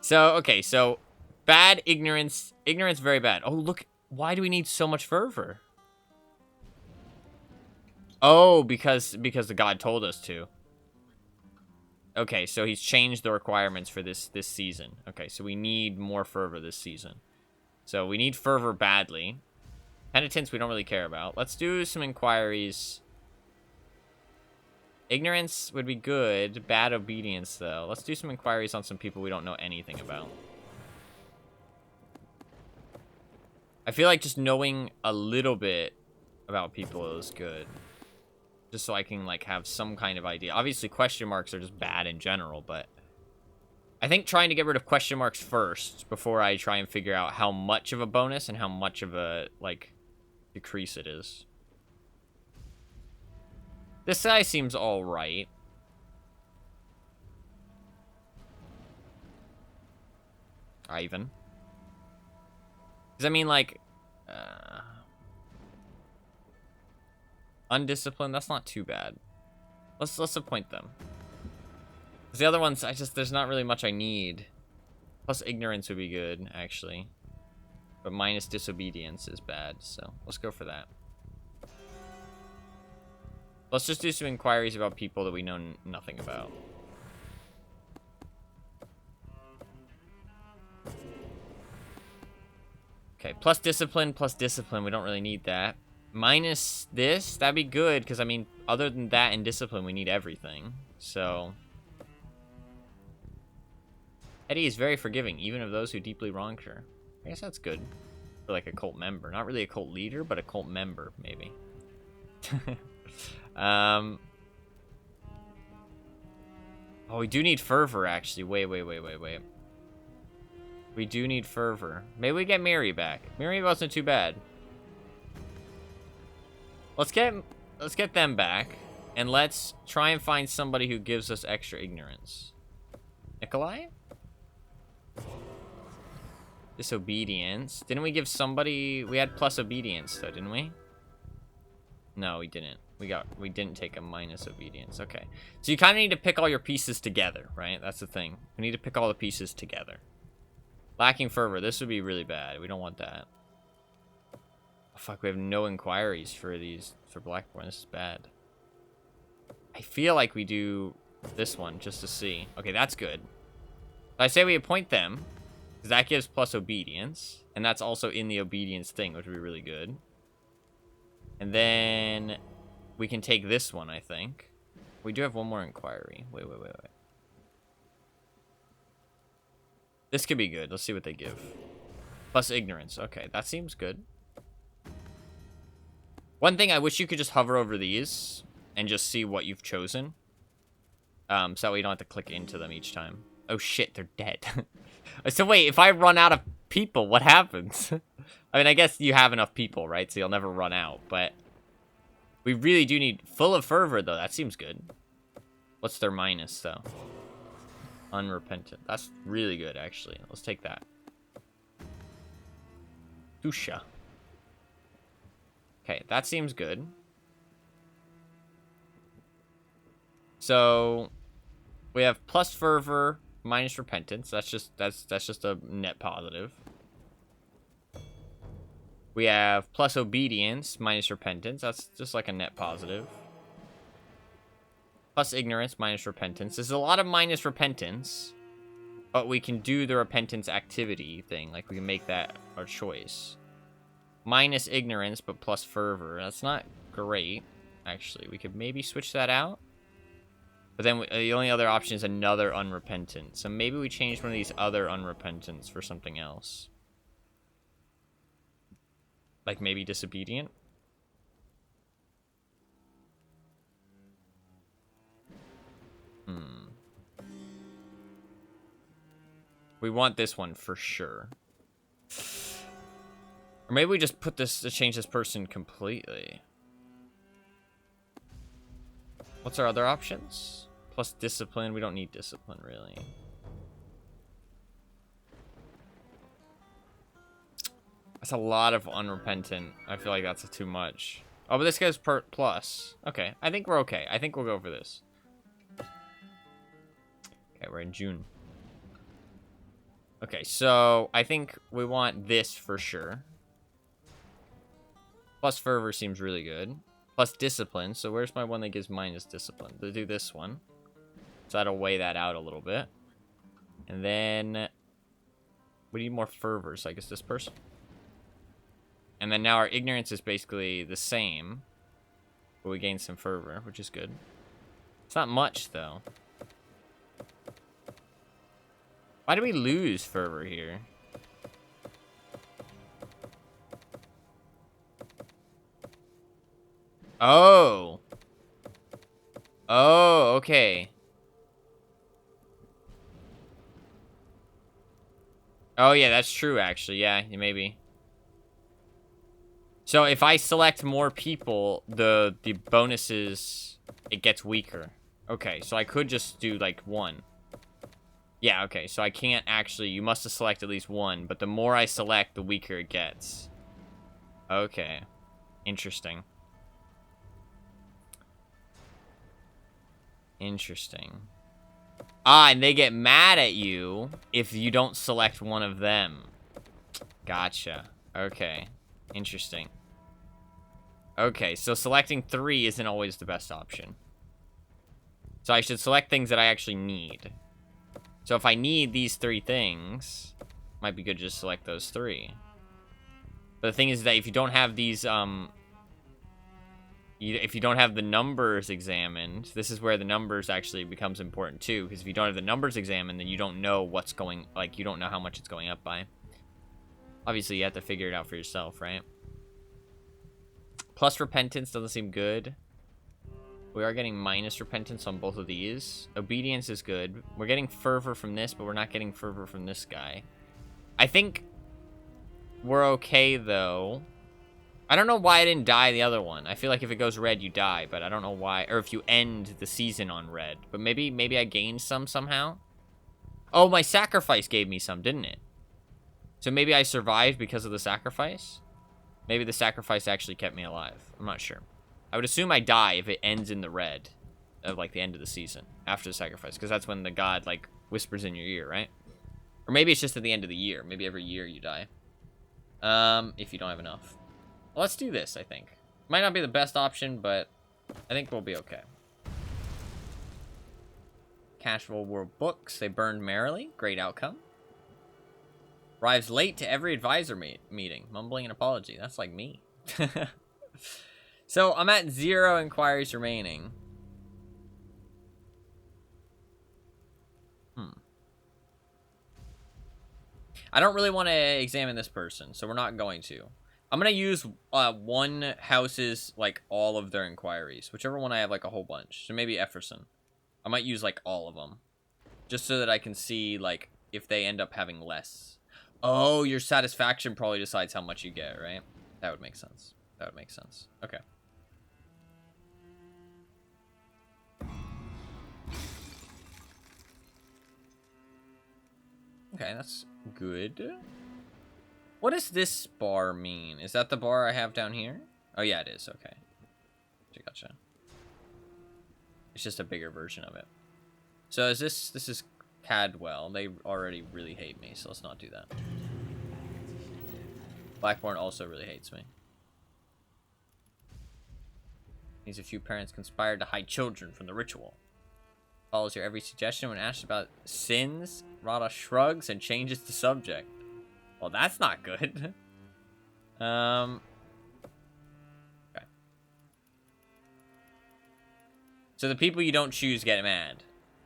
Speaker 1: So, okay, so bad ignorance. Ignorance, very bad. Oh, look. Why do we need so much fervor? Oh, because the god told us to. Okay, so he's changed the requirements for this season. Okay, so we need more fervor this season. So we need fervor badly. Penitence we don't really care about. Let's do some inquiries. Ignorance would be good. Bad obedience, though. Let's do some inquiries on some people we don't know anything about. I feel like just knowing a little bit about people is good. Just so I can, like, have some kind of idea. Obviously, question marks are just bad in general, but... I think trying to get rid of question marks first before I try and figure out how much of a bonus and how much of a, like, decrease it is. This guy seems alright. Ivan. Because, I mean, like... undisciplined, that's not too bad. Let's appoint them. Because the other ones, there's not really much I need. Plus ignorance would be good, actually. But minus disobedience is bad, so let's go for that. Let's just do some inquiries about people that we know nothing about. Okay, plus discipline, we don't really need that. Minus this, that'd be good, because, I mean, other than that and discipline, we need everything. So... Eddie is very forgiving, even of those who deeply wronged her. I guess that's good. For, like, a cult member. Not really a cult leader, but a cult member, maybe. Oh, we do need fervor, actually. Wait. We do need fervor. Maybe we get Mary back. Mary wasn't too bad. Let's get them back, and let's try and find somebody who gives us extra ignorance. Nikolai? Disobedience. Didn't we give somebody... We had plus obedience, though, didn't we? No, we didn't. We didn't take a minus obedience. Okay. So you kind of need to pick all your pieces together, right? That's the thing. We need to pick all the pieces together. Lacking fervor. This would be really bad. We don't want that. Oh, fuck, we have no inquiries for these... For Blackborn. This is bad. I feel like we do this one just to see. Okay, that's good. I say we appoint them, because that gives plus obedience, and that's also in the obedience thing, which would be really good. And then we can take this one, I think. We do have one more inquiry. Wait. This could be good. Let's see what they give. Plus ignorance. Okay, that seems good. One thing, I wish you could just hover over these and just see what you've chosen. So that way you don't have to click into them each time. Oh shit, they're dead. So wait, if I run out of people, what happens? I mean, I guess you have enough people, right? So you'll never run out, but... We really do need... Full of fervor, though. That seems good. What's their minus, though? Unrepentant. That's really good, actually. Let's take that. Dusha. Okay, that seems good. So... We have plus fervor... Minus repentance. That's just a net positive. We have plus obedience minus repentance. That's just like a net positive. Plus ignorance minus repentance. There's a lot of minus repentance, but we can do the repentance activity thing. Like we can make that our choice. Minus ignorance, but plus fervor. That's not great. Actually, we could maybe switch that out. But then the only other option is another unrepentant. So maybe we change one of these other unrepentants for something else. Like maybe disobedient? We want this one for sure. Or maybe we just put this to change this person completely. What's our other options? Plus discipline. We don't need discipline, really. That's a lot of unrepentant. I feel like that's too much. Oh, but this guy's plus. Okay, I think we're okay. I think we'll go for this. Okay, we're in June. Okay, so I think we want this for sure. Plus fervor seems really good. Plus discipline. So where's my one that gives minus discipline? To do this one. So that'll weigh that out a little bit. And then we need more fervor, so I guess this person. And then now our ignorance is basically the same. But we gain some fervor, which is good. It's not much, though. Why do we lose fervor here? Oh. Oh, okay. Oh, yeah, that's true, actually. Yeah, maybe. So if I select more people, the bonuses, it gets weaker. Okay, so I could just do, like, one. Yeah, okay, so I can't actually... You must have selected at least one, but the more I select, the weaker it gets. Okay. Interesting. Interesting. Ah, and they get mad at you if you don't select one of them. Gotcha. Okay. Interesting. Okay, so selecting 3 isn't always the best option. So I should select things that I actually need. So if I need these 3 things, might be good to just select those 3. But the thing is that if you don't have these, if you don't have the numbers examined, this is where the numbers actually becomes important too, because if you don't have the numbers examined, then you don't know what's going, like, you don't know how much it's going up by. Obviously, you have to figure it out for yourself, right? Plus repentance doesn't seem good. We are getting minus repentance on both of these. Obedience is good. We're getting fervor from this, but we're not getting fervor from this guy. I think we're okay, though. I don't know why I didn't die the other one. I feel like if it goes red, you die, but I don't know why. Or if you end the season on red. But maybe I gained some somehow. Oh, my sacrifice gave me some, didn't it? So maybe I survived because of the sacrifice. Maybe the sacrifice actually kept me alive. I'm not sure. I would assume I die if it ends in the red of, like, the end of the season after the sacrifice, because that's when the god, like, whispers in your ear, right? Or maybe it's just at the end of the year. Maybe every year you die. If you don't have enough. Well, let's do this, I think. Might not be the best option, but I think we'll be okay. Casual World Books. They burned merrily. Great outcome. Arrives late to every advisor meeting. Mumbling an apology. That's like me. So, I'm at 0 inquiries remaining. I don't really want to examine this person, so we're not going to. I'm going to use one house's, like, all of their inquiries. Whichever one I have, like, a whole bunch. So maybe Efferson. I might use, like, all of them. Just so that I can see, like, if they end up having less. Oh, your satisfaction probably decides how much you get, right? That would make sense. That would make sense. Okay. Okay, that's good. What does this bar mean? Is that the bar I have down here? Oh, yeah, it is. Okay. Gotcha. It's just a bigger version of it. So is this is Cadwell. They already really hate me, so let's not do that. Blackbourne also really hates me. These a few parents conspired to hide children from the ritual. Follows your every suggestion when asked about sins. Rada shrugs and changes the subject. Well, that's not good. Okay. So the people you don't choose get mad.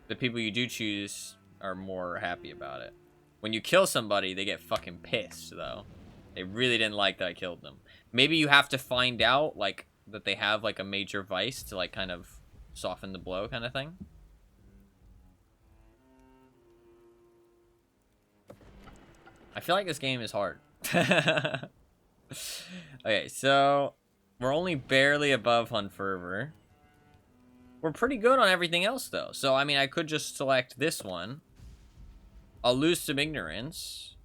Speaker 1: The people you do choose are more happy about it. When you kill somebody, they get fucking pissed, though. They really didn't like that I killed them. Maybe you have to find out, like, that they have, like, a major vice to, like, kind of soften the blow kind of thing. I feel like this game is hard. Okay, so we're only barely above Hunt Fervor. We're pretty good on everything else, though. So, I mean, I could just select this one. I'll lose some ignorance,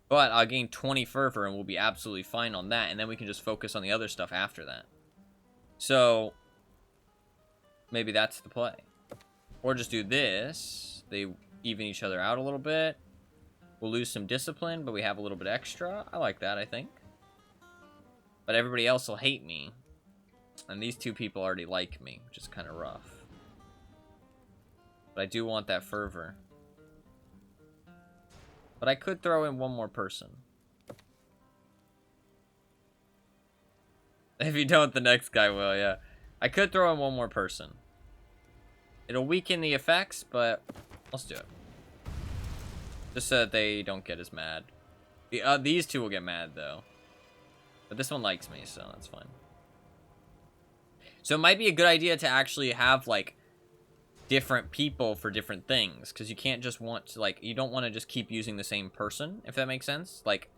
Speaker 1: but I'll gain 20 fervor and we'll be absolutely fine on that. And then we can just focus on the other stuff after that. So, maybe that's the play. Or just do this. They even each other out a little bit. We'll lose some discipline, but we have a little bit extra. I like that, I think. But everybody else will hate me. And these two people already like me, which is kind of rough. But I do want that fervor. But I could throw in one more person. If you don't, the next guy will, yeah. I could throw in one more person. It'll weaken the effects, but let's do it. Just so that they don't get as mad. These two will get mad, though. But this one likes me, so that's fine. So it might be a good idea to actually have, like, different people for different things. Because you can't just want to, like, you don't want to just keep using the same person, if that makes sense. Like,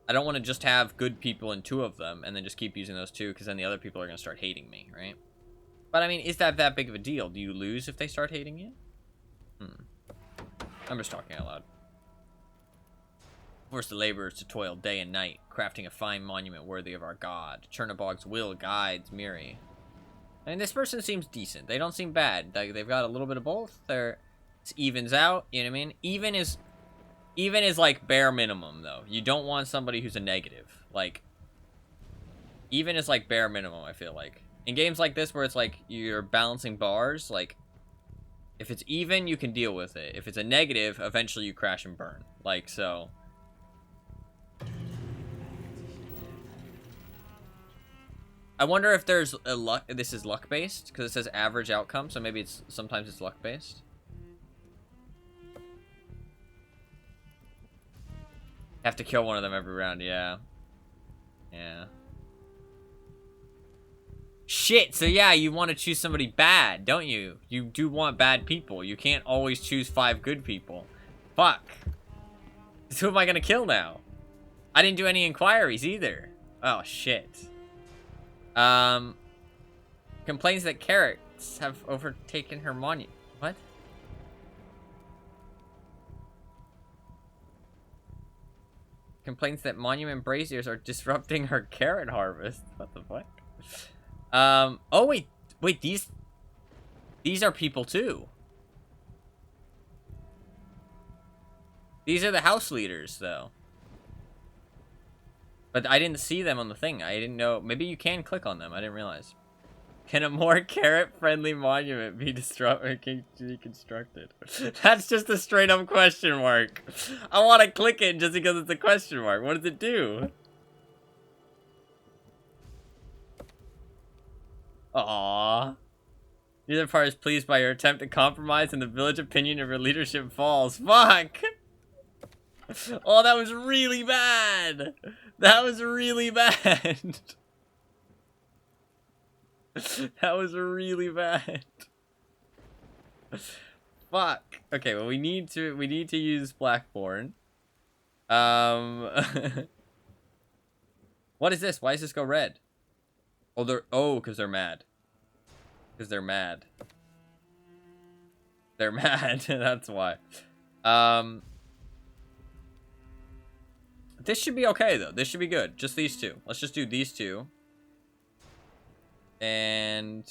Speaker 1: I don't want to just have good people in 2 of them and then just keep using those 2, because then the other people are going to start hating me, right? But, I mean, is that big of a deal? Do you lose if they start hating you? I'm just talking out loud. Force the laborers to toil day and night, crafting a fine monument worthy of our god. Chernobog's will guides Miri. I mean, this person seems decent. They don't seem bad. Like, they've got a little bit of both. It evens out, you know what I mean? Even is like bare minimum, though. You don't want somebody who's a negative. Like, even is like bare minimum, I feel like. In games like this where it's like you're balancing bars, like, if it's even, you can deal with it. If it's a negative, eventually you crash and burn. Like, so... I wonder if there's a luck. This is luck based because it says average outcome, so maybe it's sometimes it's luck based. Have to kill one of them every round, yeah. Yeah. Shit, so yeah, you want to choose somebody bad, don't you? You do want bad people. You can't always choose 5 good people. Fuck. So who am I gonna kill now? I didn't do any inquiries either. Oh, shit. Complains that carrots have overtaken her monument. What? complains that monument braziers are disrupting her carrot harvest. What the fuck? Oh wait, these are people too. These are the house leaders though. But I didn't see them on the thing. I didn't know. Maybe you can click on them. I didn't realize. Can a more carrot-friendly monument be deconstructed? That's just a straight-up question mark. I want to click it just because it's a question mark. What does it do? Aww. Neither party is pleased by your attempt to compromise, and the village opinion of your leadership falls. Fuck! Oh, that was really bad! That was really bad! That was really bad. Fuck. Okay, well we need to use Blackborn. What is this? Why does this go red? Oh, because they're mad. Because they're mad. They're mad. That's why. This should be okay though. This should be good. Just these two. Let's just do these two. And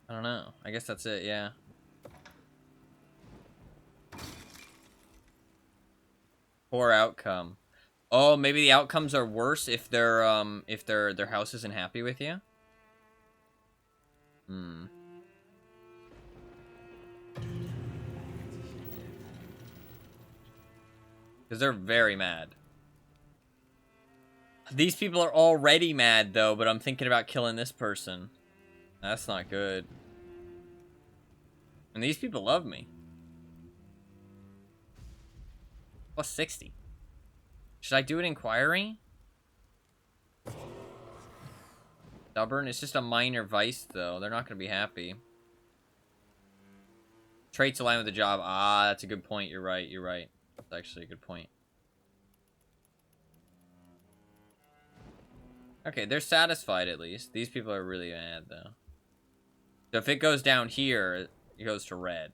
Speaker 1: I don't know. I guess that's it, yeah. Poor outcome. Oh, maybe the outcomes are worse if their house isn't happy with you? Hmm. Because they're very mad. These people are already mad, though, but I'm thinking about killing this person. That's not good. And these people love me. Plus 60. Should I do an inquiry? Stubborn? It's just a minor vice, though. They're not going to be happy. Traits align with the job. Ah, that's a good point. You're right. You're right. That's actually a good point. Okay, they're satisfied at least. These people are really mad, though. So if it goes down here, it goes to red.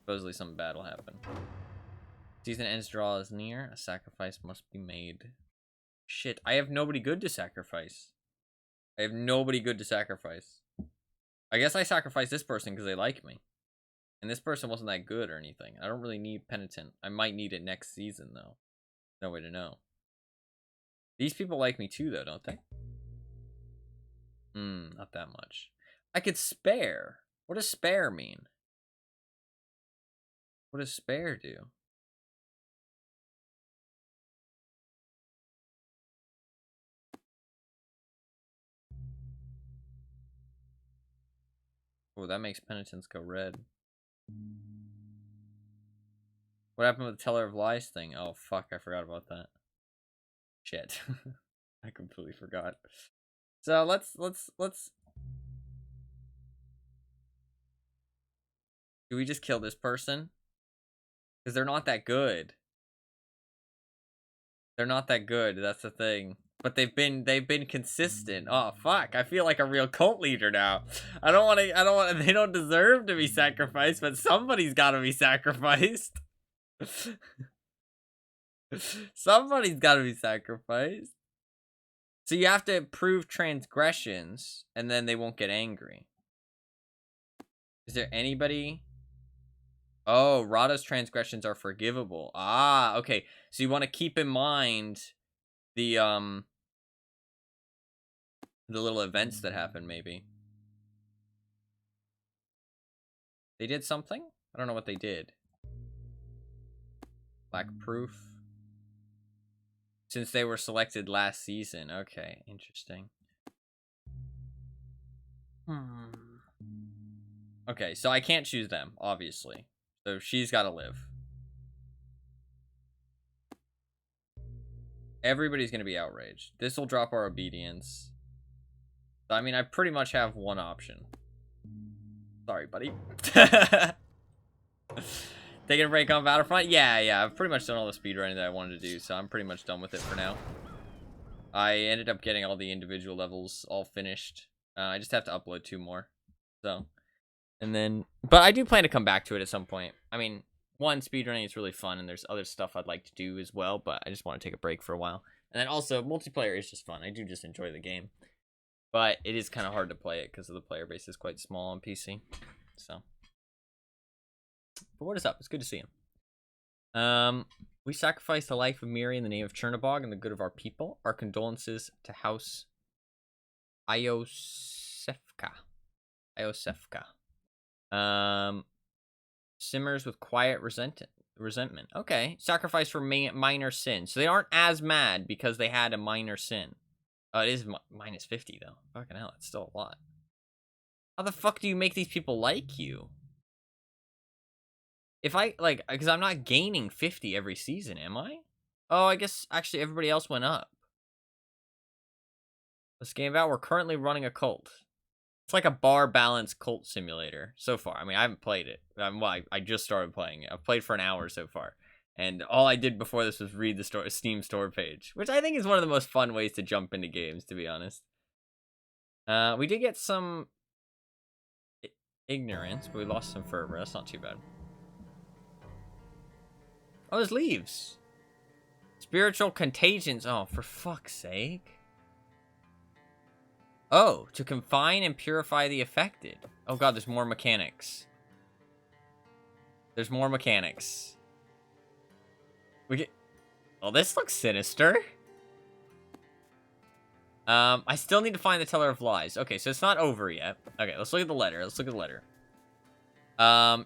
Speaker 1: Supposedly something bad will happen. Season ends, draw is near. A sacrifice must be made. Shit, I have nobody good to sacrifice. I have nobody good to sacrifice. I guess I sacrificed this person because they like me. And this person wasn't that good or anything. I don't really need penitent. I might need it next season, though. No way to know. These people like me too, though, don't they? Not that much. I could spare. What does spare mean? What does spare do? Oh, that makes penitence go red. What happened with the Teller of Lies thing? Oh, fuck, I forgot about that. Shit. I completely forgot. So, let's... Do we just kill this person? Because they're not that good. They're not that good, that's the thing. But they've been consistent. Oh fuck, I feel like a real cult leader now. I don't want they don't deserve to be sacrificed, but somebody's gotta be sacrificed. Somebody's gotta be sacrificed. So you have to prove transgressions, and then they won't get angry. Is there anybody? Oh, Rada's transgressions are forgivable. Ah, okay. So you want to keep in mind the little events that happen, maybe. They did something? I don't know what they did. Lack proof. Since they were selected last season. Okay, interesting. Okay, so I can't choose them, obviously. So she's got to live. Everybody's going to be outraged. This will drop our obedience. So, I mean, I pretty much have one option. Sorry, buddy. Taking a break on Battlefront? Yeah, I've pretty much done all the speedrunning that I wanted to do, so I'm pretty much done with it for now. I ended up getting all the individual levels all finished. I just have to upload 2 more. So, And then, but I do plan to come back to it at some point. I mean, one, speedrunning is really fun, and there's other stuff I'd like to do as well, but I just want to take a break for a while. And then also, multiplayer is just fun. I do just enjoy the game. But it is kind of hard to play it because of the player base is quite small on PC. So. But what is up? It's good to see him. We sacrificed the life of Miri in the name of Chernobog and the good of our people. Our condolences to House Iosefka. Simmers with quiet resentment. Okay. Sacrifice for minor sin. So they aren't as mad because they had a minor sin. Oh, it is minus 50, though. Fucking hell, it's still a lot. How the fuck do you make these people like you? If I, like, because I'm not gaining 50 every season, am I? Oh, I guess, actually, everybody else went up. This game about, we're currently running a cult. It's like a bar balance cult simulator so far. I mean, I haven't played it. I just started playing it. I've played for an hour so far. And all I did before this was read the Steam store page, which I think is one of the most fun ways to jump into games, to be honest. We did get some ignorance, but we lost some fervor. That's not too bad. Oh, there's leaves. Spiritual contagions. Oh, for fuck's sake. Oh, to confine and purify the affected. Oh god, there's more mechanics. There's more mechanics. We get... Oh, this looks sinister. I still need to find the Teller of Lies. Okay, so it's not over yet. Okay, let's look at the letter. Let's look at the letter.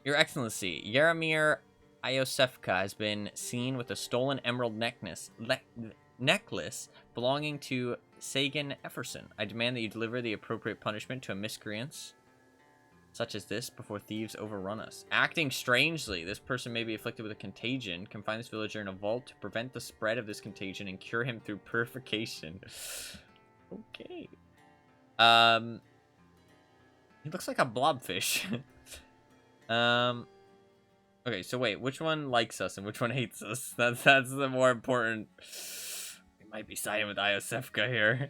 Speaker 1: Your Excellency, Yaramir Iosefka has been seen with a stolen emerald necklace belonging to Sagan Efferson. I demand that you deliver the appropriate punishment to a miscreants such as this before thieves overrun us. Acting strangely, this person may be afflicted with a contagion. Confine this villager in a vault to prevent the spread of this contagion and cure him through purification. Okay. He looks like a blobfish. Okay, so wait, which one likes us and which one hates us? That's the more important. We might be siding with Iosefka here.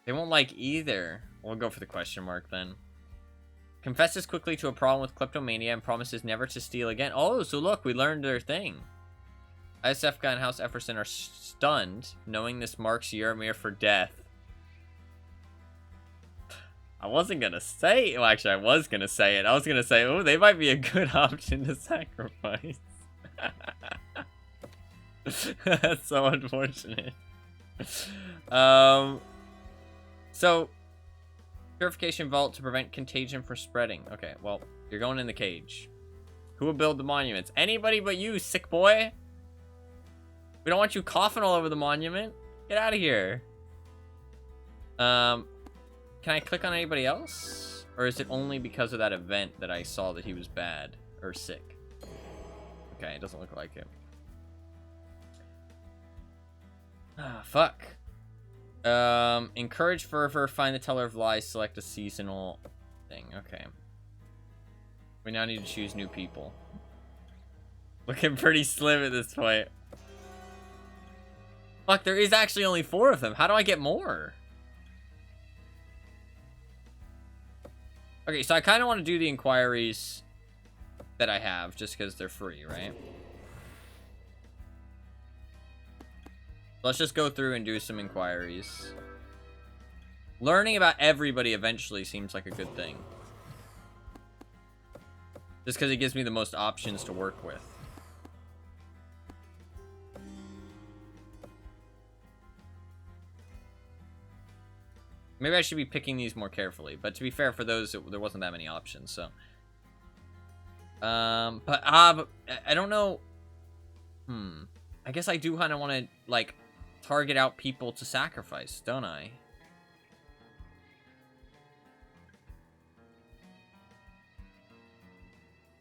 Speaker 1: They won't like either. We'll go for the question mark then. Confesses quickly to a problem with kleptomania and promises never to steal again. Oh, so look, we learned their thing. Iosefka and House Efferson are stunned, knowing this marks Yaramir for death. I wasn't gonna say, well actually I was gonna say it. I was gonna say, oh, they might be a good option to sacrifice. That's so unfortunate. So, purification vault to prevent contagion from spreading. Okay, well, you're going in the cage. Who will build the monuments? Anybody but you, sick boy. We don't want you coughing all over the monument. Get out of here. Can I click on anybody else? Or is it only because of that event that I saw that he was bad or sick? Okay, it doesn't look like it. Ah, fuck. Encourage fervor, find the Teller of Lies, select a seasonal thing. Okay. We now need to choose new people. Looking pretty slim at this point. Fuck, there is actually only 4 of them. How do I get more? Okay, so I kind of want to do the inquiries that I have, just because they're free, right? Let's just go through and do some inquiries. Learning about everybody eventually seems like a good thing. Just because it gives me the most options to work with. Maybe I should be picking these more carefully. But to be fair, for those, there wasn't that many options, so. But I don't know. I guess I do kind of want to, like, target out people to sacrifice, don't I?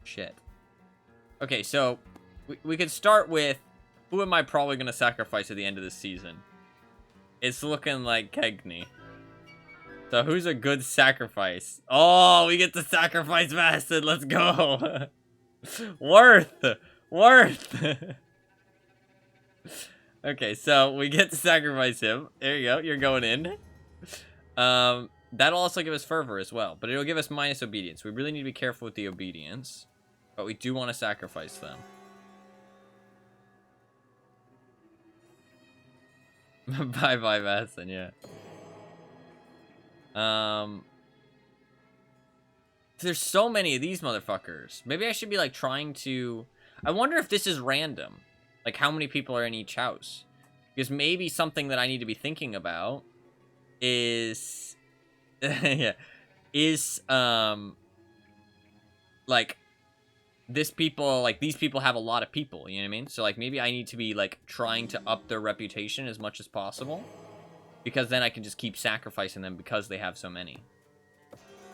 Speaker 1: Shit. Okay, so we could start with who am I probably going to sacrifice at the end of this season? It's looking like Kegni. So who's a good sacrifice? Oh, we get to sacrifice Vasted. Let's go. Worth! Worth! Okay, so we get to sacrifice him. There you go. You're going in. That'll also give us fervor as well, but it'll give us minus obedience. We really need to be careful with the obedience, but we do want to sacrifice them. Bye-bye, Madison, yeah. There's so many of these motherfuckers. Maybe I should be, like, trying to... I wonder if this is random. Like, how many people are in each house. Because maybe something that I need to be thinking about is... yeah. Is, like, these people have a lot of people, you know what I mean? So, like, maybe I need to be, like, trying to up their reputation as much as possible. Because then I can just keep sacrificing them because they have so many.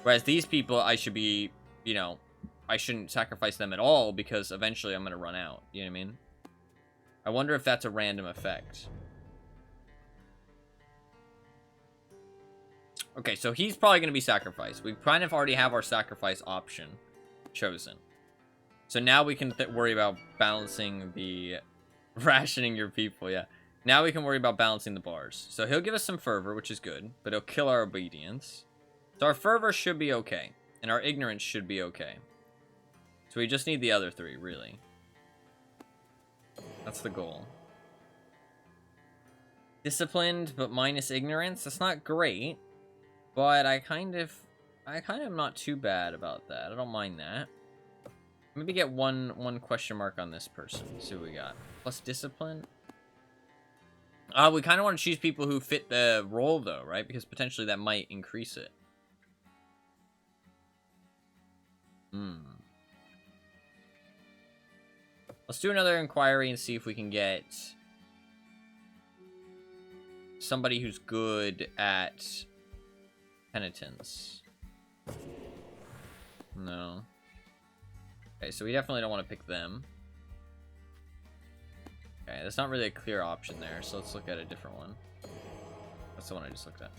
Speaker 1: Whereas these people, I should be, you know, I shouldn't sacrifice them at all because eventually I'm going to run out. You know what I mean? I wonder if that's a random effect. Okay, so he's probably going to be sacrificed. We kind of already have our sacrifice option chosen. So now we can worry about balancing the... rationing your people, yeah. Now we can worry about balancing the bars. So he'll give us some fervor, which is good, but he'll kill our obedience. So our fervor should be okay, and our ignorance should be okay. So we just need the other three, really. That's the goal. Disciplined, but minus ignorance. That's not great, but I kind of am not too bad about that. I don't mind that. Maybe get one question mark on this person. See what we got. Plus discipline. We kind of want to choose people who fit the role, though, right? Because potentially that might increase it. Let's do another inquiry and see if we can get somebody who's good at penitence. No. Okay, so we definitely don't want to pick them. Okay, that's not really a clear option there, so let's look at a different one. That's the one I just looked at.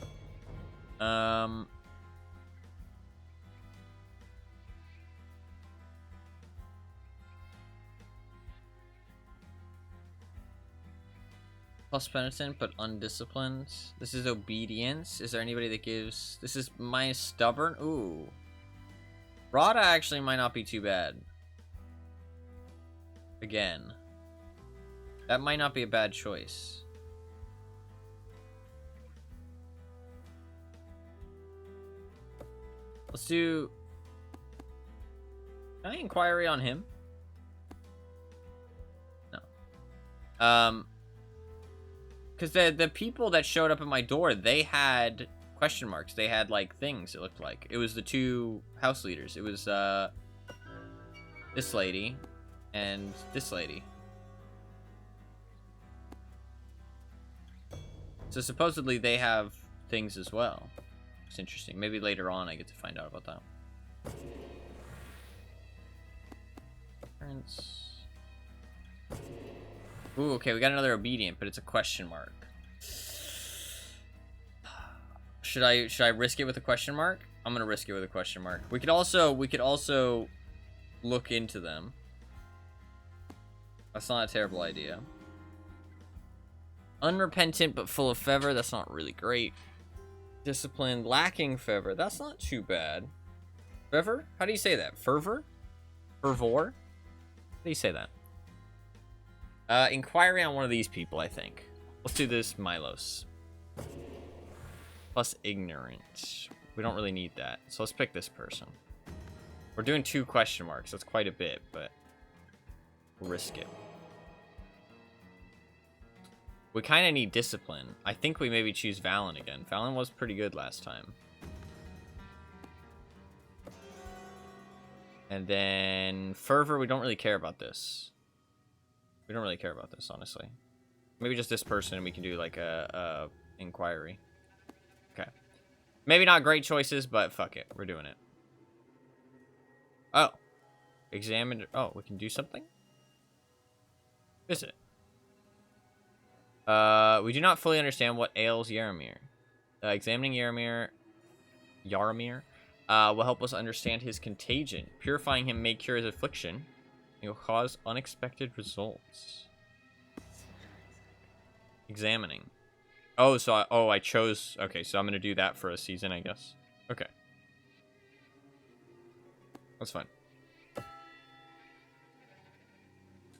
Speaker 1: Plus penitent, but undisciplined. This is obedience. Is there anybody that gives... This is minus stubborn. Ooh. Rada actually might not be too bad. Again. That might not be a bad choice. Let's do... Can I inquiry on him? No. Because the people that showed up at my door, they had question marks. They had, like, things, it looked like. It was the two house leaders. It was, this lady and this lady. So supposedly they have things as well. It's interesting. Maybe later on I get to find out about that. Parents. Ooh, okay, we got another obedient, but it's a question mark. Should I risk it with a question mark? I'm gonna risk it with a question mark. We could also look into them. That's not a terrible idea. Unrepentant but full of fervor. That's not really great. Disciplined, lacking fervor. That's not too bad. Fervor? How do you say that? Fervor? Fervor? How do you say that? Inquiry on one of these people, I think. Let's do this Milos. Plus ignorance. We don't really need that. So let's pick this person. We're doing 2 question marks. That's quite a bit, but we'll risk it. We kind of need discipline. I think we maybe choose Valen again. Valen was pretty good last time. And then fervor, we don't really care about this. We don't really care about this, honestly. Maybe just this person and we can do like a inquiry. Okay. Maybe not great choices, but fuck it. We're doing it. Oh. Examine. Oh, we can do something? Visit. We do not fully understand what ails Yaramir. Examining Yaramir will help us understand his contagion. Purifying him may cure his affliction. You'll cause unexpected results. Examining. Oh, so I chose... Okay, so I'm going to do that for a season, I guess. Okay. That's fine.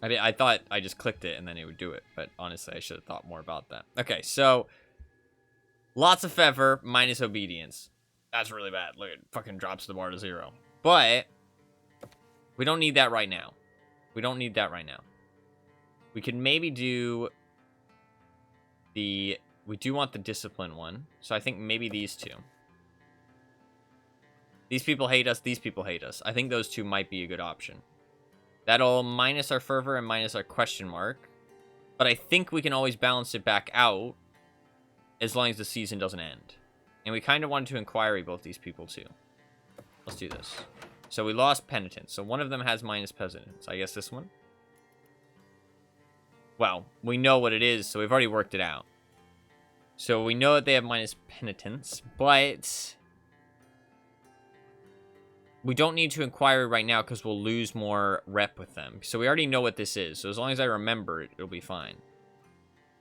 Speaker 1: I thought I just clicked it and then it would do it, but honestly, I should have thought more about that. Okay, so... Lots of favor, minus obedience. That's really bad. Look, it fucking drops the bar to 0. But... we don't need that right now. We don't need that right now. We could maybe do... the... We do want the discipline one. So I think maybe these two. These people hate us. These people hate us. I think those two might be a good option. That'll minus our fervor and minus our question mark. But I think we can always balance it back out as long as the season doesn't end. And we kind of wanted to inquiry both these people too. Let's do this. So we lost penitence. So one of them has minus penitence. I guess this one. Well, we know what it is, so we've already worked it out. So we know that they have minus penitence, but we don't need to inquire right now because we'll lose more rep with them. So we already know what this is. So as long as I remember it, it'll be fine.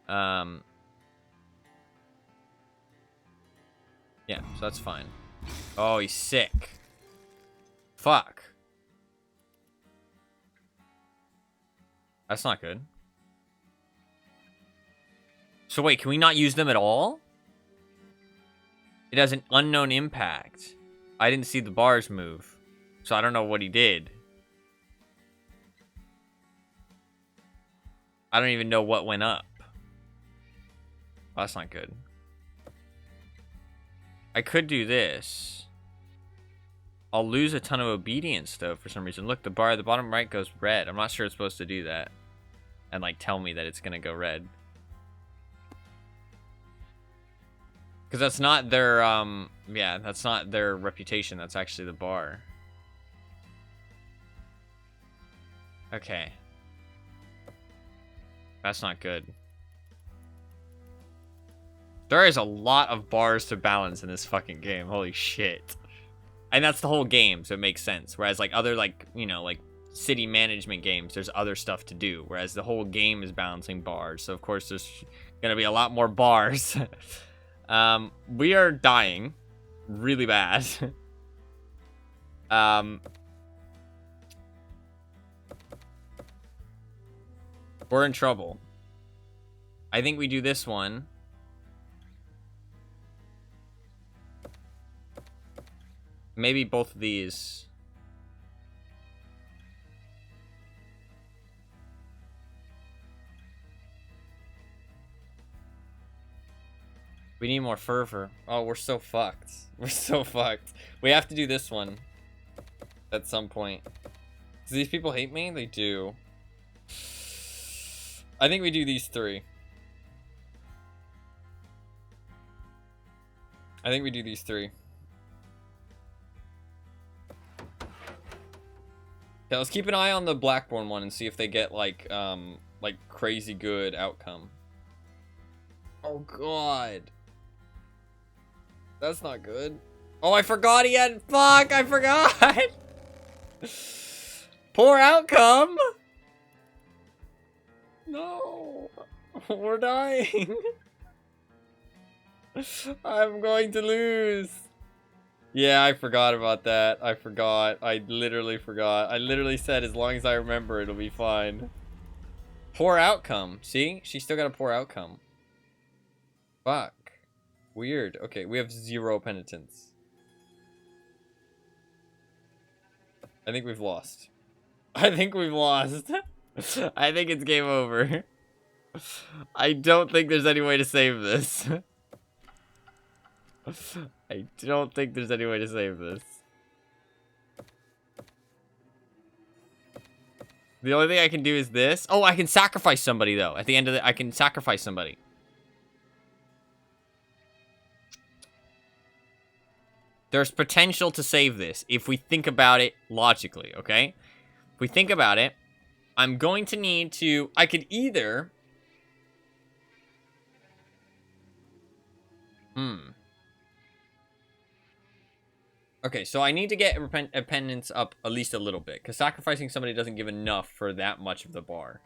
Speaker 1: Yeah, so that's fine. Oh, he's sick. Fuck. That's not good. So wait, can we not use them at all? It has an unknown impact. I didn't see the bars move, so I don't know what he did. I don't even know what went up. Oh, that's not good. I could do this. I'll lose a ton of obedience, though, for some reason. Look, the bar at the bottom right goes red. I'm not sure it's supposed to do that. And, like, tell me that it's going to go red. Because that's not their, yeah, that's not their reputation. That's actually the bar. Okay. That's not good. There is a lot of bars to balance in this fucking game. Holy shit. And that's the whole game, so it makes sense. Whereas, like, other, like, you know, like, city management games, there's other stuff to do. Whereas the whole game is balancing bars. So, of course, there's gonna be a lot more bars. We are dying really bad. We're in trouble. I think we do this one. Maybe both of these. We need more fervor. Oh, we're so fucked. We're so fucked. We have to do this one at some point. Do these people hate me? They do. I think we do these three. I think we do these three. Okay, let's keep an eye on the Blackborn one and see if they get like crazy good outcome. Oh god. That's not good. Oh, I forgot he had... Fuck, I forgot! Poor outcome! No. We're dying. I'm going to lose. Yeah, I forgot about that. I forgot. I literally forgot. I literally said as long as I remember, it'll be fine. Poor outcome. See? She still got a poor outcome. Fuck. Weird. Okay, we have 0 penitence. I think we've lost. I think we've lost. I think it's game over. I don't think there's any way to save this. I don't think there's any way to save this. The only thing I can do is this. Oh, I can sacrifice somebody, though. At the end of the... I can sacrifice somebody. There's potential to save this if we think about it logically, okay? If we think about it, I'm going to need to... I could either... Okay, so I need to get repentance up at least a little bit, because sacrificing somebody doesn't give enough for that much of the bar.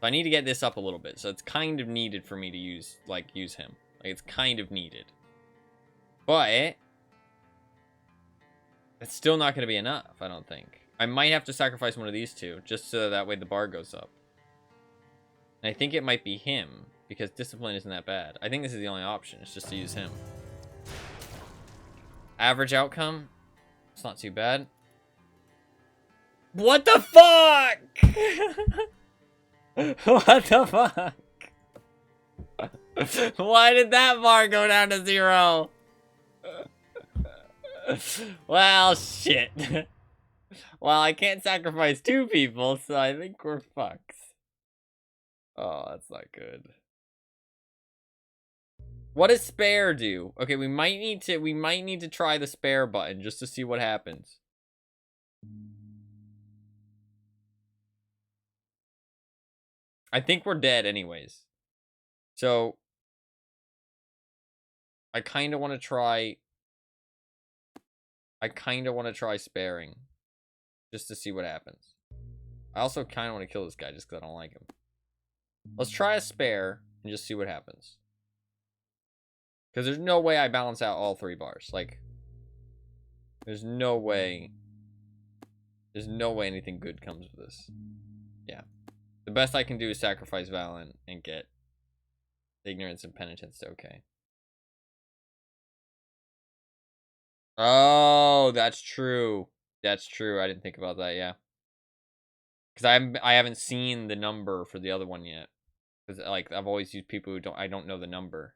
Speaker 1: So I need to get this up a little bit, so it's kind of needed for me to use him. Like, it's kind of needed. But it's still not going to be enough, I don't think. I might have to sacrifice one of these two, just so that way the bar goes up. And I think it might be him, because discipline isn't that bad. I think this is the only option, it's just to use him. Average outcome? It's not too bad. What the fuck? What the fuck? Why did that bar go down to 0? Well, shit. Well, I can't sacrifice 2 people, so I think we're fucked. Oh, that's not good. What does spare do? Okay, we might need to try the spare button just to see what happens. I think we're dead anyways. So I kind of want to try sparing just to see what happens. I also kind of want to kill this guy just because I don't like him. Let's try a spare and just see what happens. Because there's no way I balance out all 3 bars. Like, there's no way anything good comes with this. Yeah. The best I can do is sacrifice Valiant and get Ignorance and Penitence to okay. Oh, that's true. That's true. I didn't think about that, yeah. Because I haven't seen the number for the other one yet. Because, like, I've always used people who I don't know the number.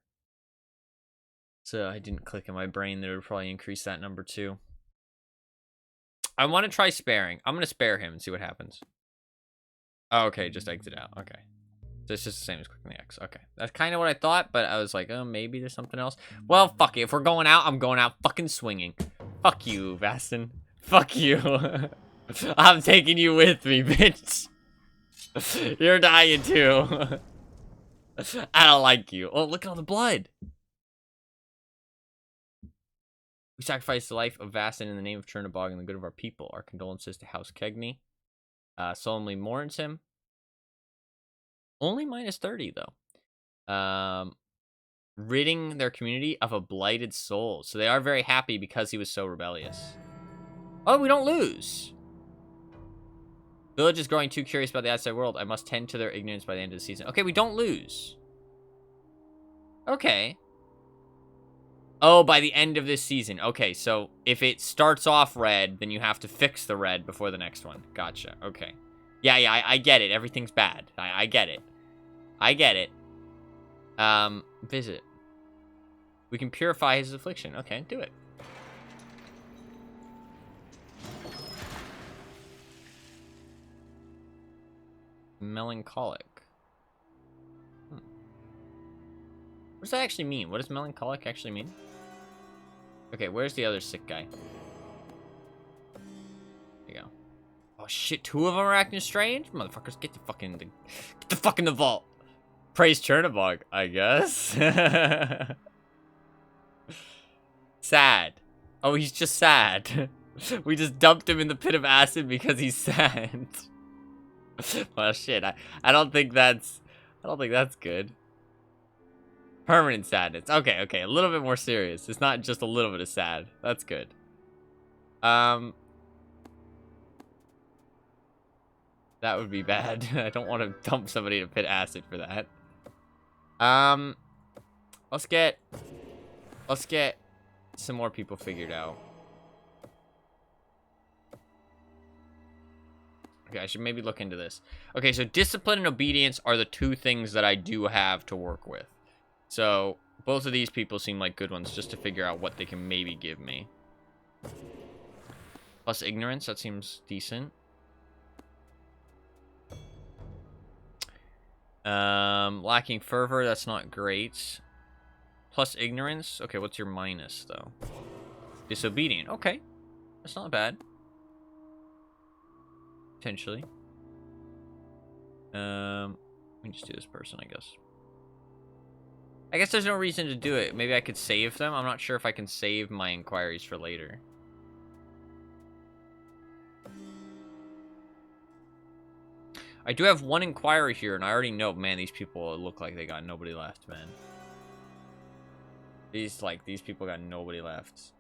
Speaker 1: So I didn't click in my brain that it would probably increase that number too. I want to try sparing. I'm going to spare him and see what happens. Oh, okay, just exit out. Okay. So it's just the same as clicking the X. Okay. That's kind of what I thought, but I was like, oh, maybe there's something else. Well, fuck it. If we're going out, I'm going out fucking swinging. Fuck you, Vastin. Fuck you. I'm taking you with me, bitch. You're dying too. I don't like you. Oh, look at all the blood. We sacrificed the life of Vastin in the name of Chernobog and the good of our people. Our condolences to House Kegney. Solemnly mourns him. Only minus 30, though. Ridding their community of a blighted soul. So they are very happy because he was so rebellious. Oh, we don't lose. Village is growing too curious about the outside world. I must tend to their ignorance by the end of the season. Okay, we don't lose. Okay. Oh, by the end of this season. Okay, so if it starts off red, then you have to fix the red before the next one. Gotcha. Okay. Yeah, I get it. Everything's bad. I get it. I get it. Visit. We can purify his affliction. Okay, do it. Melancholic. What does that actually mean? What does melancholic actually mean? Okay, where's the other sick guy? There you go. Oh shit, 2 of them are acting strange? Motherfuckers, get the fuck in the vault. Praise Chernobog, I guess. Sad. Oh, he's just sad. We just dumped him in the pit of acid because he's sad. Well, shit, I don't think that's good. Permanent sadness. Okay, a little bit more serious. It's not just a little bit of sad. That's good. That would be bad. I don't want to dump somebody in a pit acid for that. Let's get some more people figured out. Okay, I should maybe look into this. Okay, so discipline and obedience are the 2 things that I do have to work with. So, both of these people seem like good ones just to figure out what they can maybe give me. Plus ignorance, that seems decent. Lacking fervor, that's not great. Plus ignorance. Okay, what's your minus, though? Disobedient. Okay, that's not bad. Potentially. We can just do this person, I guess. I guess there's no reason to do it. Maybe I could save them. I'm not sure if I can save my inquiries for later. I do have one inquiry here, and I already know, man, these people look like they got nobody left, man. These people got nobody left.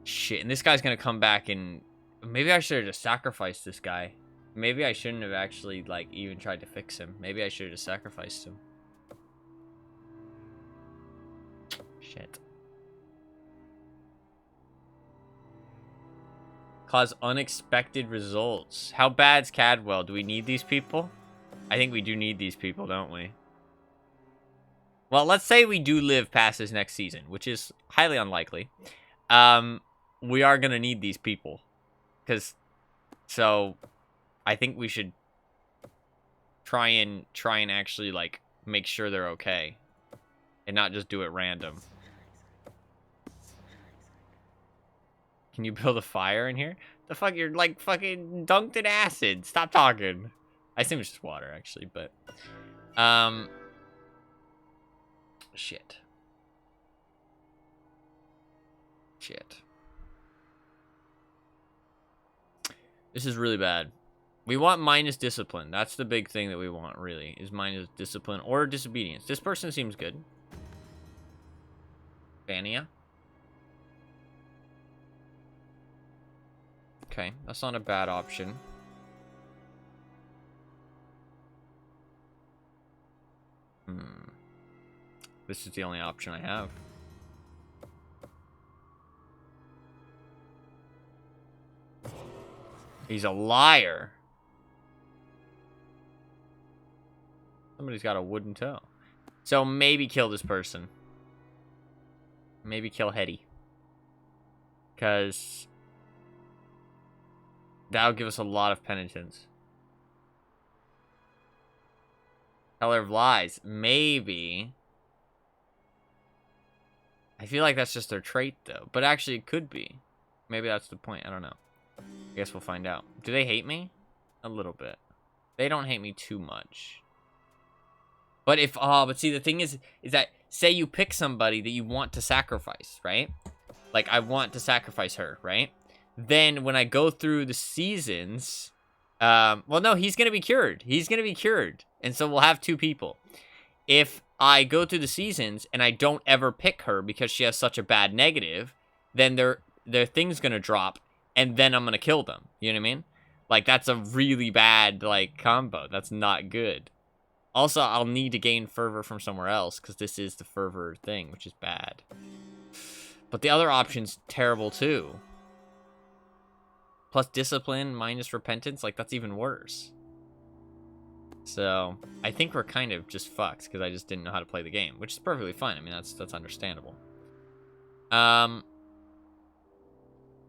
Speaker 1: Shit, and this guy's gonna come back and... Maybe I should have just sacrificed this guy. Maybe I shouldn't have actually, like, even tried to fix him. Maybe I should have just sacrificed him. Shit. Cause unexpected results. How bad's Cadwell? Do we need these people? I think we do need these people, don't we? Well, let's say we do live past this next season, which is highly unlikely. We are gonna need these people. So, I think we should try and actually, like, make sure they're okay. And not just do it random. Can you build a fire in here? The fuck, you're like fucking dunked in acid. Stop talking. I assume it's just water, actually, but... Shit. This is really bad. We want minus discipline. That's the big thing that we want, really, is minus discipline or disobedience. This person seems good. Vania. Okay, that's not a bad option. This is the only option I have. He's a liar. Somebody's got a wooden toe. So maybe kill this person. Maybe kill Hetty. Because that'll give us a lot of penitence. Teller of lies. Maybe. I feel like that's just their trait, though. But actually, it could be. Maybe that's the point. I don't know. I guess we'll find out. Do they hate me? A little bit. They don't hate me too much. But if... Oh, but see, the thing is that... Say you pick somebody that you want to sacrifice, right? Like, I want to sacrifice her, right? Then, when I go through the seasons... well, no, he's going to be cured. He's going to be cured. And so we'll have two people. If I go through the seasons and I don't ever pick her because she has such a bad negative, then their thing's going to drop, and then I'm going to kill them. You know what I mean? Like, that's a really bad, like, combo. That's not good. Also, I'll need to gain fervor from somewhere else, because this is the fervor thing, which is bad. But the other option's terrible, too. Plus discipline, minus repentance, like, that's even worse. So, I think we're kind of just fucked, because I just didn't know how to play the game, which is perfectly fine. I mean, that's understandable.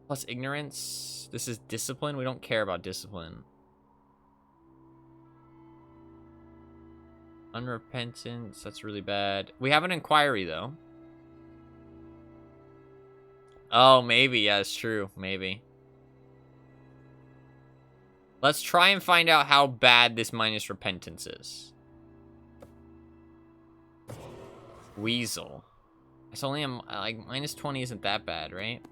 Speaker 1: Plus ignorance. This is discipline. We don't care about discipline. Unrepentance. That's really bad. We have an inquiry, though. Oh, maybe. Yeah, it's true. Maybe. Let's try and find out how bad this minus repentance is. Weasel. It's only like minus 20 isn't that bad, right?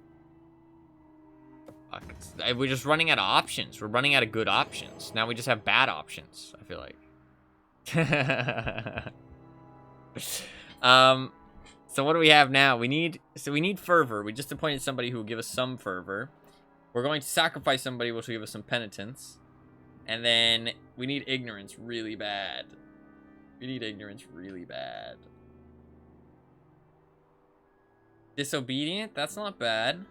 Speaker 1: Fuck. We're just running out of options. We're running out of good options. Now we just have bad options, I feel like. So what do we have now? We need fervor. We just appointed somebody who will give us some fervor. We're going to sacrifice somebody which will give us some penitence. And then we need ignorance really bad. We need ignorance really bad. Disobedient? That's not bad.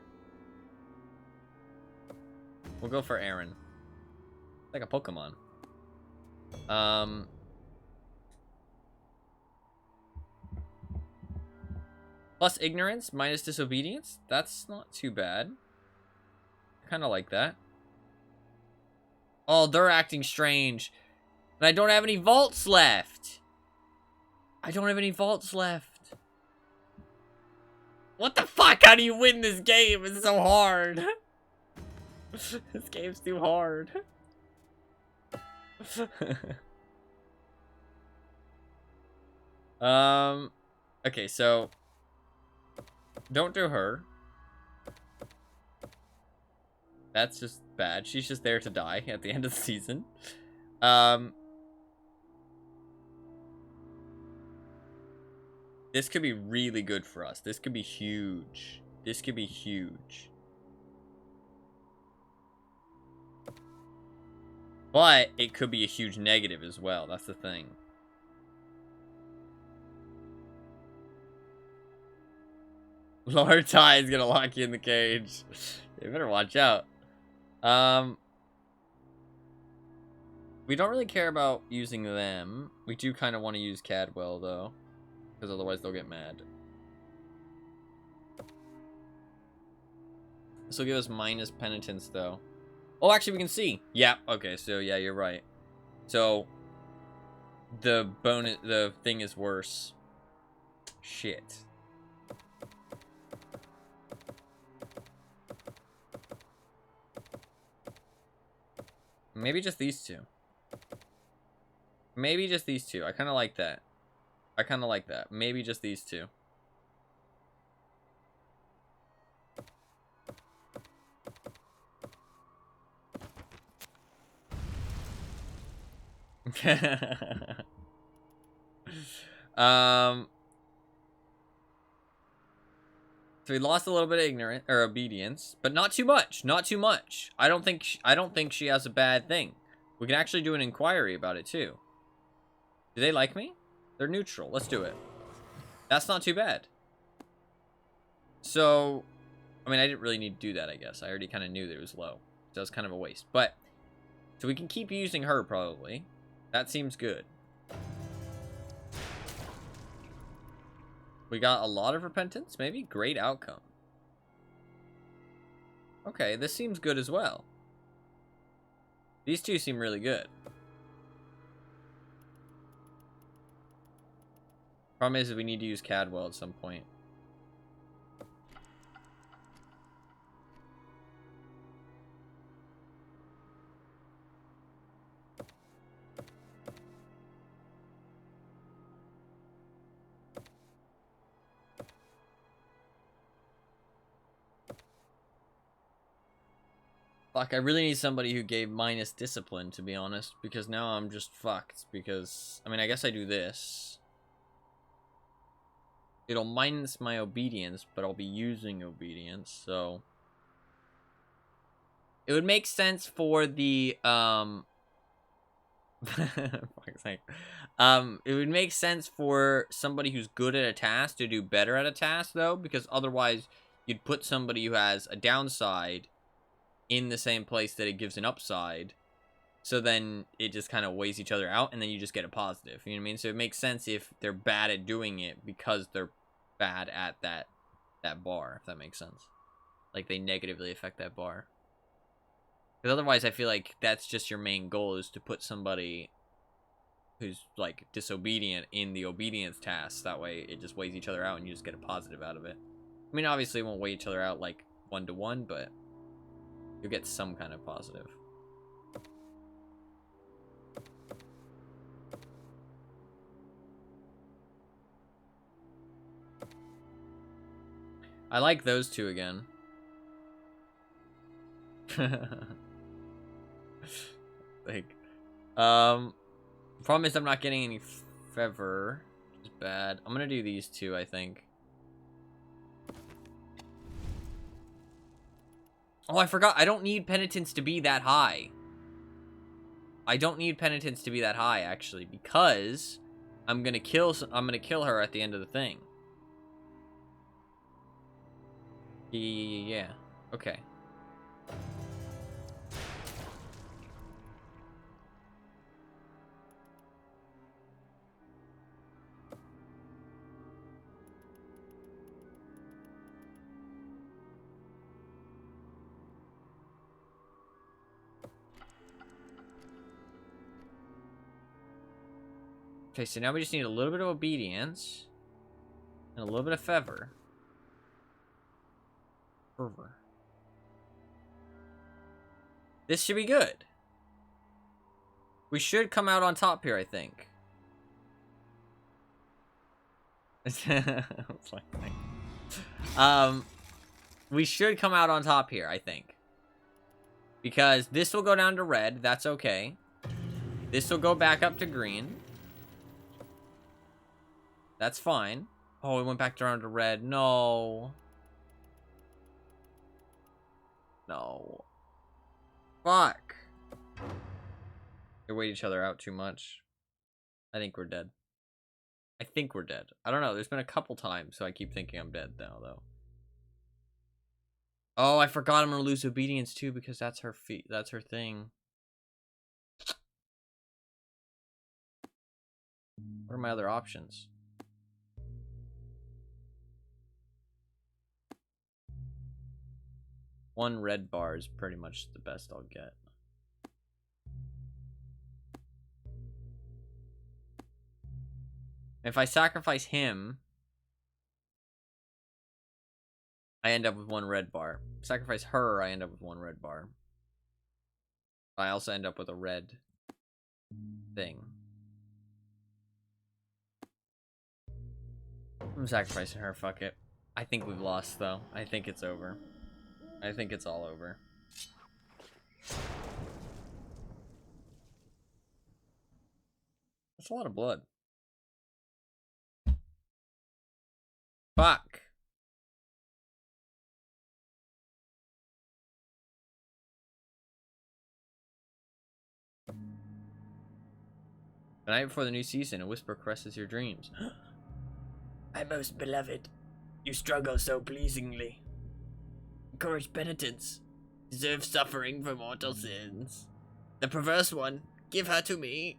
Speaker 1: We'll go for Aaron. It's like a Pokemon. Plus ignorance, minus disobedience. That's not too bad. Kind of like that. Oh, they're acting strange. And I don't have any vaults left. I don't have any vaults left. What the fuck? How do you win this game? It's so hard. This game's too hard. Okay, so don't do her. That's bad. She's just there to die at the end of the season. This could be really good for us. This could be huge. This could be huge. But it could be a huge negative as well. That's the thing. Lord Ty is gonna lock you in the cage. You better watch out. We don't really care about using them. We do kind of want to use Cadwell, though. Because otherwise they'll get mad. This will give us minus penitence, though. Oh, actually, we can see. Yeah, okay, so yeah, you're right. So, the thing is worse. Shit. Maybe just these two. Maybe just these two. I kind of like that. I kind of like that. Maybe just these two. So we lost a little bit of ignorance or obedience, but not too much. Not too much. I don't think she has a bad thing. We can actually do an inquiry about it too. Do they like me? They're neutral. Let's do it. That's not too bad. So, I mean, I didn't really need to do that, I guess. I already kind of knew that it was low. So it's kind of a waste. But, so we can keep using her probably. That seems good. We got a lot of repentance, maybe? Great outcome. Okay, this seems good as well. These two seem really good. Problem is we need to use Cadwell at some point. Fuck, I really need somebody who gave minus discipline, to be honest, because now I'm just fucked, because, I mean, I guess I do this. It'll minus my obedience, but I'll be using obedience, so... It would make sense for the, fuck's sake. It would make sense for somebody who's good at a task to do better at a task, though, because otherwise you'd put somebody who has a downside in the same place that it gives an upside, so then it just kind of weighs each other out, and then you just get a positive, you know what I mean? So it makes sense if they're bad at doing it because they're bad at that bar, if that makes sense. Like, they negatively affect that bar. Because otherwise, I feel like that's just your main goal, is to put somebody who's, like, disobedient in the obedience task. That way, it just weighs each other out, and you just get a positive out of it. I mean, obviously, it won't weigh each other out, like, 1-to-1, but you'll get some kind of positive. I like those two again. Like, problem is I'm not getting any favor, which is bad. I'm gonna do these two, I think. Oh, I forgot. I don't need penitence to be that high. I don't need penitence to be that high, actually, because I'm gonna kill her at the end of the thing. Yeah. Okay. Okay, so now we just need a little bit of obedience and a little bit of fervor. This should be good. We should come out on top here, I think. We should come out on top here, I think. Because this will go down to red. That's okay. This will go back up to green. That's fine. Oh, it went back down to red. No. No. Fuck. They wait each other out too much. I think we're dead. I think we're dead. I don't know. There's been a couple times, so I keep thinking I'm dead now, though. Oh, I forgot I'm gonna lose obedience too because that's her feet. That's her thing. What are my other options? One red bar is pretty much the best I'll get. If I sacrifice him, I end up with one red bar. Sacrifice her, I end up with one red bar. I also end up with a red thing. I'm sacrificing her, fuck it. I think we've lost, though. I think it's over. I think it's all over. That's a lot of blood. Fuck. The night before the new season, a whisper caresses your dreams. My most beloved, you struggle so pleasingly. Encourage penitence. Deserve suffering for mortal sins. The perverse one, give her to me.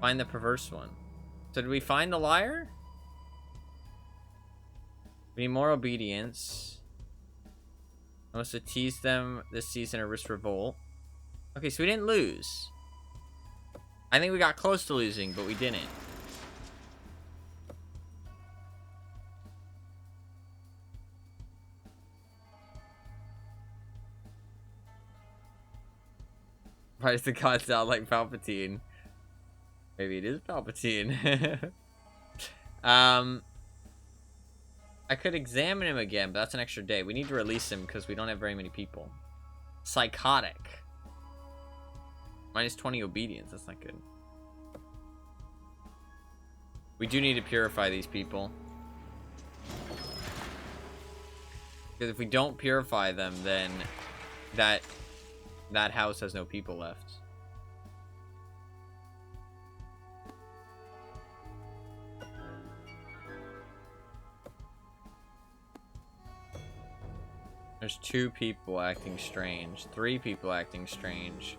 Speaker 1: Find the perverse one. So did we find the liar? We need more obedience. I must have teased them this season or risk revolt. Okay, so we didn't lose. I think we got close to losing, but we didn't. Why does the god sound like Palpatine? Maybe it is Palpatine. I could examine him again, but that's an extra day. We need to release him because we don't have very many people. Psychotic. Minus 20 obedience. That's not good. We do need to purify these people. Because if we don't purify them, then that house has no people left. There's 2 people acting strange. 3 people acting strange.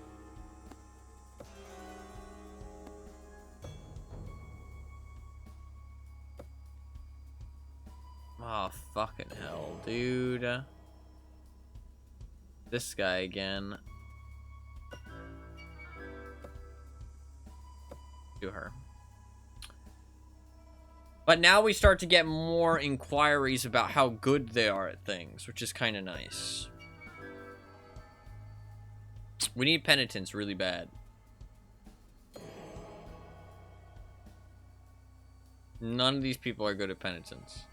Speaker 1: Oh, fucking hell, dude. This guy again. Do her. But now we start to get more inquiries about how good they are at things, which is kind of nice. We need penitence really bad. None of these people are good at penitence.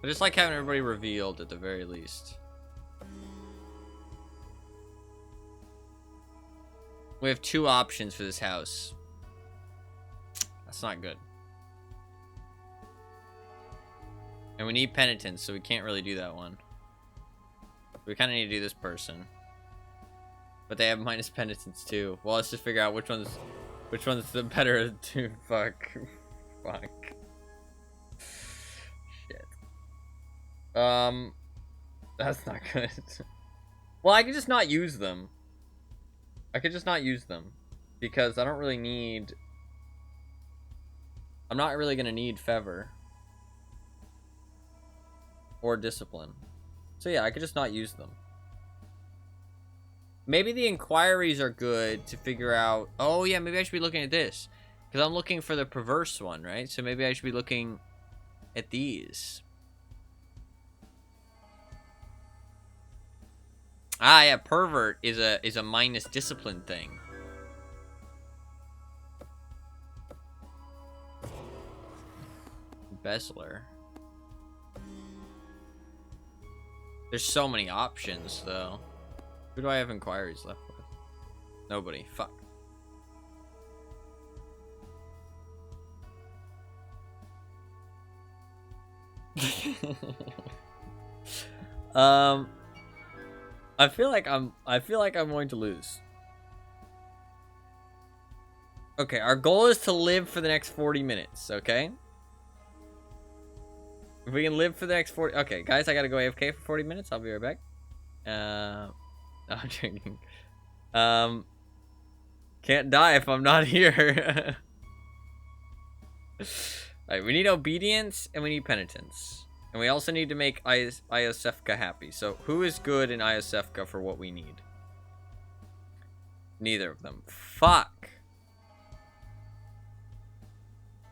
Speaker 1: I just like having everybody revealed at the very least. We have 2 options for this house. That's not good. And we need penitence, so we can't really do that one. We kind of need to do this person. But they have minus penitence too. Well, let's just figure out which one's the better to fuck. Fuck. That's not good. Well, I could just not use them. Because I don't really need... I'm not really gonna need Fever. Or Discipline. So yeah, I could just not use them. Maybe the inquiries are good to figure out... Oh yeah, maybe I should be looking at this. Because I'm looking for the perverse one, right? So maybe I should be looking at these. Ah, yeah, pervert is a minus discipline thing. Embezzler. There's so many options, though. Who do I have inquiries left with? Nobody. Fuck. I feel like I'm going to lose. Okay, our goal is to live for the next 40 minutes, okay? If we can live for the next 40... Okay, guys, I gotta go AFK for 40 minutes. I'll be right back. No, I'm joking. Can't die if I'm not here. Alright, we need obedience and we need penitence. And we also need to make Iosefka happy. So, who is good in Iosefka for what we need? Neither of them. Fuck.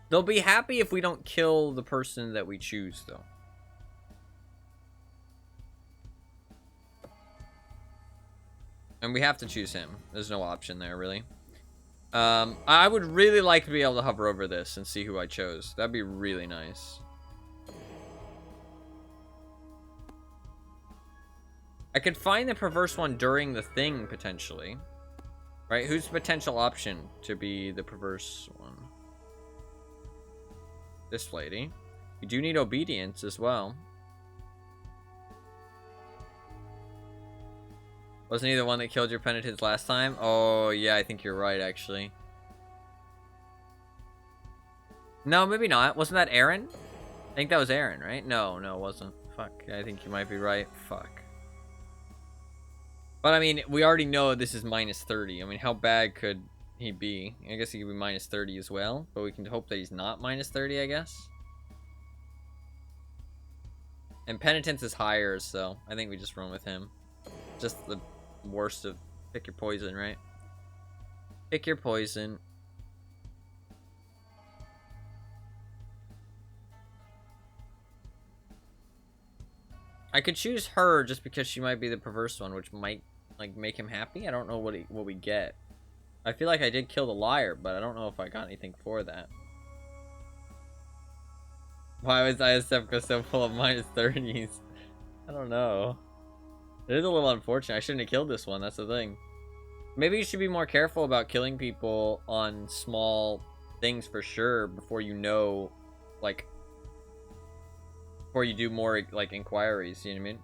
Speaker 1: They'll be happy if we don't kill the person that we choose, though. And we have to choose him. There's no option there, really. I would really like to be able to hover over this and see who I chose. That'd be really nice. I could find the perverse one during the thing, potentially. Right? Who's the potential option to be the perverse one? This lady. You do need obedience as well. Wasn't he the one that killed your penitents last time? Oh, yeah, I think you're right, actually. No, maybe not. Wasn't that Aaron? I think that was Aaron, right? No, it wasn't. Fuck, I think you might be right. Fuck. But, I mean, we already know this is minus 30. I mean, how bad could he be? I guess he could be minus 30 as well. But we can hope that he's not minus 30, I guess. And penitence is higher, so I think we just run with him. Just the worst of... Pick your poison, right? Pick your poison. I could choose her just because she might be the perverse one, which might, like, make him happy. I don't know what we get. I feel like I did kill the liar, but I don't know if I got anything for that. Why was ISFCO so full of minus 30s? I don't know. It is a little unfortunate. I shouldn't have killed this one. That's the thing. Maybe you should be more careful about killing people on small things for sure before you know, like, before you do more, like, inquiries. You know what I mean?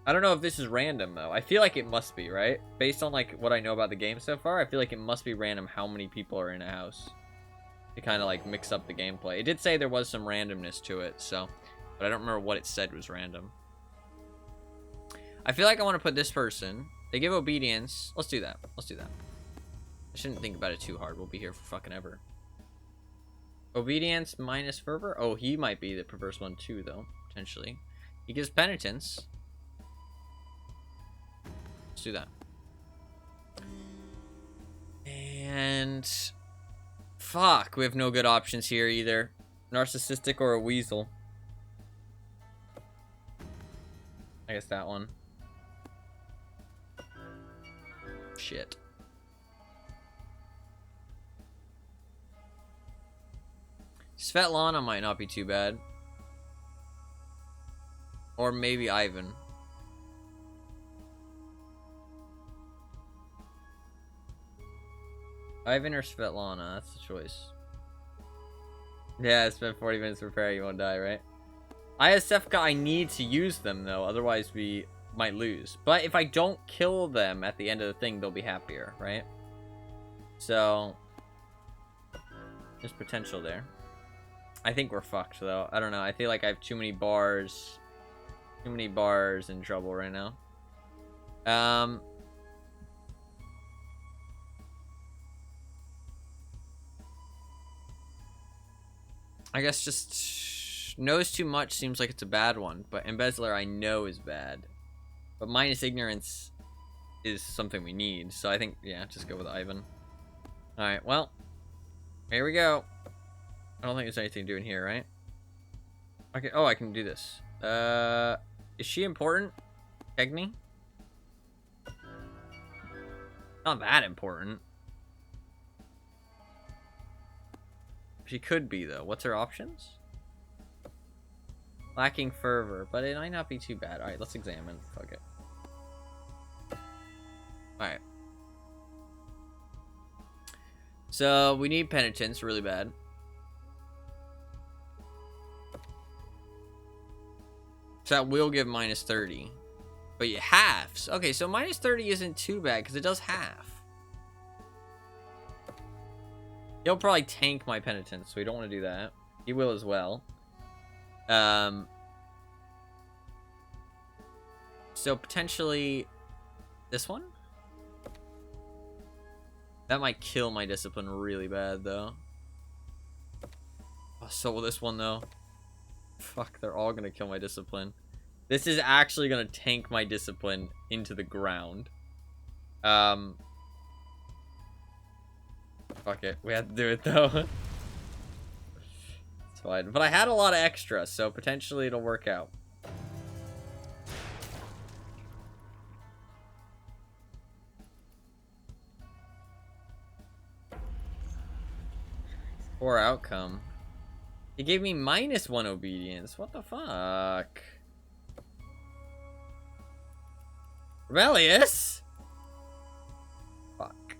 Speaker 1: I don't know if this is random, though. I feel like it must be, right? Based on, like, what I know about the game so far, I feel like it must be random how many people are in a house. To kind of, like, mix up the gameplay. It did say there was some randomness to it, so... But I don't remember what it said was random. I feel like I want to put this person. They give obedience. Let's do that. Let's do that. I shouldn't think about it too hard. We'll be here for fucking ever. Obedience minus fervor. Oh, he might be the perverse one too, though. Potentially. He gives penitence. Let's do that. And... Fuck. We have no good options here either. Narcissistic or a weasel. I guess that one. Shit. Svetlana might not be too bad. Or maybe Ivan. Ivan or Svetlana, that's the choice. Yeah, I spent 40 minutes preparing, you won't die, right? ISFK, I need to use them, though, otherwise we might lose. But if I don't kill them at the end of the thing, they'll be happier, right? So, there's potential there. I think we're fucked, though. I don't know. I feel like I have too many bars. Too many bars in trouble right now. I guess just knows too much seems like it's a bad one, but embezzler I know is bad. But minus ignorance is something we need, so I think, yeah, just go with Ivan. Alright, well, here we go. I don't think there's anything doing here, right? Okay, oh, I can do this. Is she important? Peg me? Not that important. She could be, though. What's her options? Lacking fervor, but it might not be too bad. Alright, let's examine. Fuck it. Alright. So, we need penitence really bad. So that will give minus 30. But you halves. Okay, so minus 30 isn't too bad because it does half. He'll probably tank my penitence, so we don't want to do that. He will as well. So potentially this one? That might kill my discipline really bad, though. Oh, so will this one, though. Fuck, they're all gonna kill my discipline. This is actually gonna tank my discipline into the ground. Fuck it. We have to do it, though. It's fine. But I had a lot of extra, so potentially it'll work out. Poor outcome. He gave me -1 obedience. What the fuck? Rebellious? Fuck.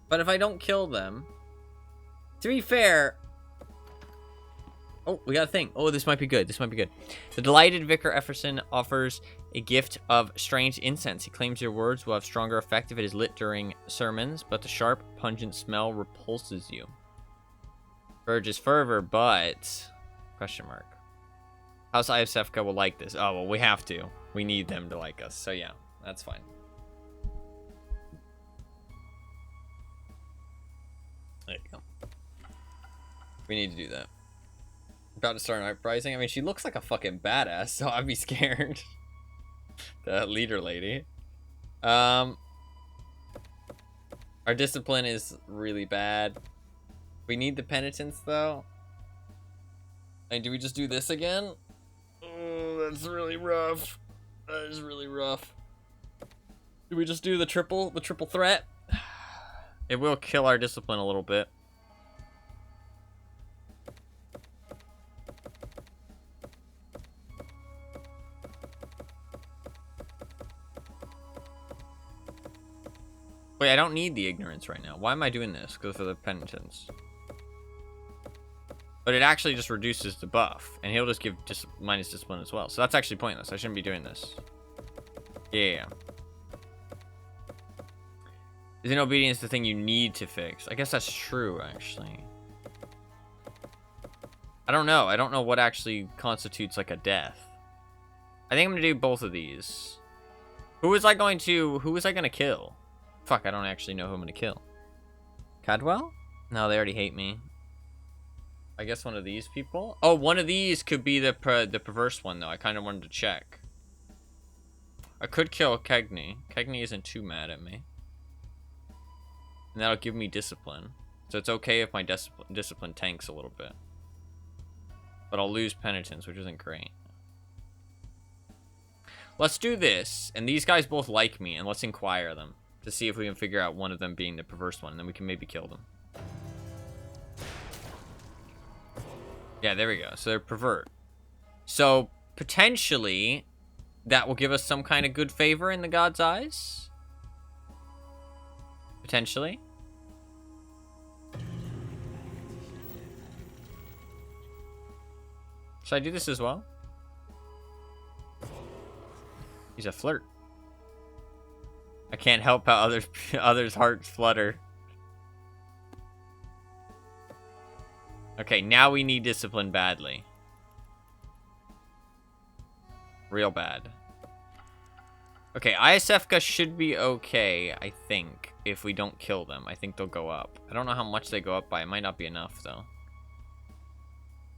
Speaker 1: But if I don't kill them... To be fair... Oh, we got a thing. Oh, this might be good. This might be good. The delighted Vicar Efferson offers a gift of strange incense. He claims your words will have stronger effect if it is lit during sermons, but the sharp, pungent smell repulses you. Urges fervor, but... Question mark. House Iosefka will like this. Oh, well, we have to. We need them to like us. So, yeah, that's fine. There you go. We need to do that. About to start an uprising. I mean, she looks like a fucking badass, so I'd be scared. The leader lady. Our discipline is really bad. We need the penitence, though. And do we just do this again? Oh, that's really rough. That is really rough. Do we just do the triple threat? It will kill our discipline a little bit. Wait, I don't need the ignorance right now. Why am I doing this? Because for the penitence. But it actually just reduces the buff. And he'll just give minus discipline as well. So that's actually pointless. I shouldn't be doing this. Yeah. Isn't obedience the thing you need to fix? I guess that's true, actually. I don't know. I don't know what actually constitutes like a death. I think I'm going to do both of these. Who was I going to kill? Fuck, I don't actually know who I'm going to kill. Cadwell? No, they already hate me. I guess one of these people? Oh, one of these could be the perverse one, though. I kind of wanted to check. I could kill Kegney. Kegney isn't too mad at me. And that'll give me discipline. So it's okay if my discipline tanks a little bit. But I'll lose penitence, which isn't great. Let's do this. And these guys both like me, and let's inquire them. To see if we can figure out one of them being the perverse one, and then we can maybe kill them. Yeah, there we go. So they're pervert. So, potentially, that will give us some kind of good favor in the god's eyes? Potentially. Should I do this as well? He's a flirt. I can't help how others' hearts flutter. Okay, now we need discipline badly. Real bad. Okay, Iosefka should be okay, I think, if we don't kill them. I think they'll go up. I don't know how much they go up by. It might not be enough, though.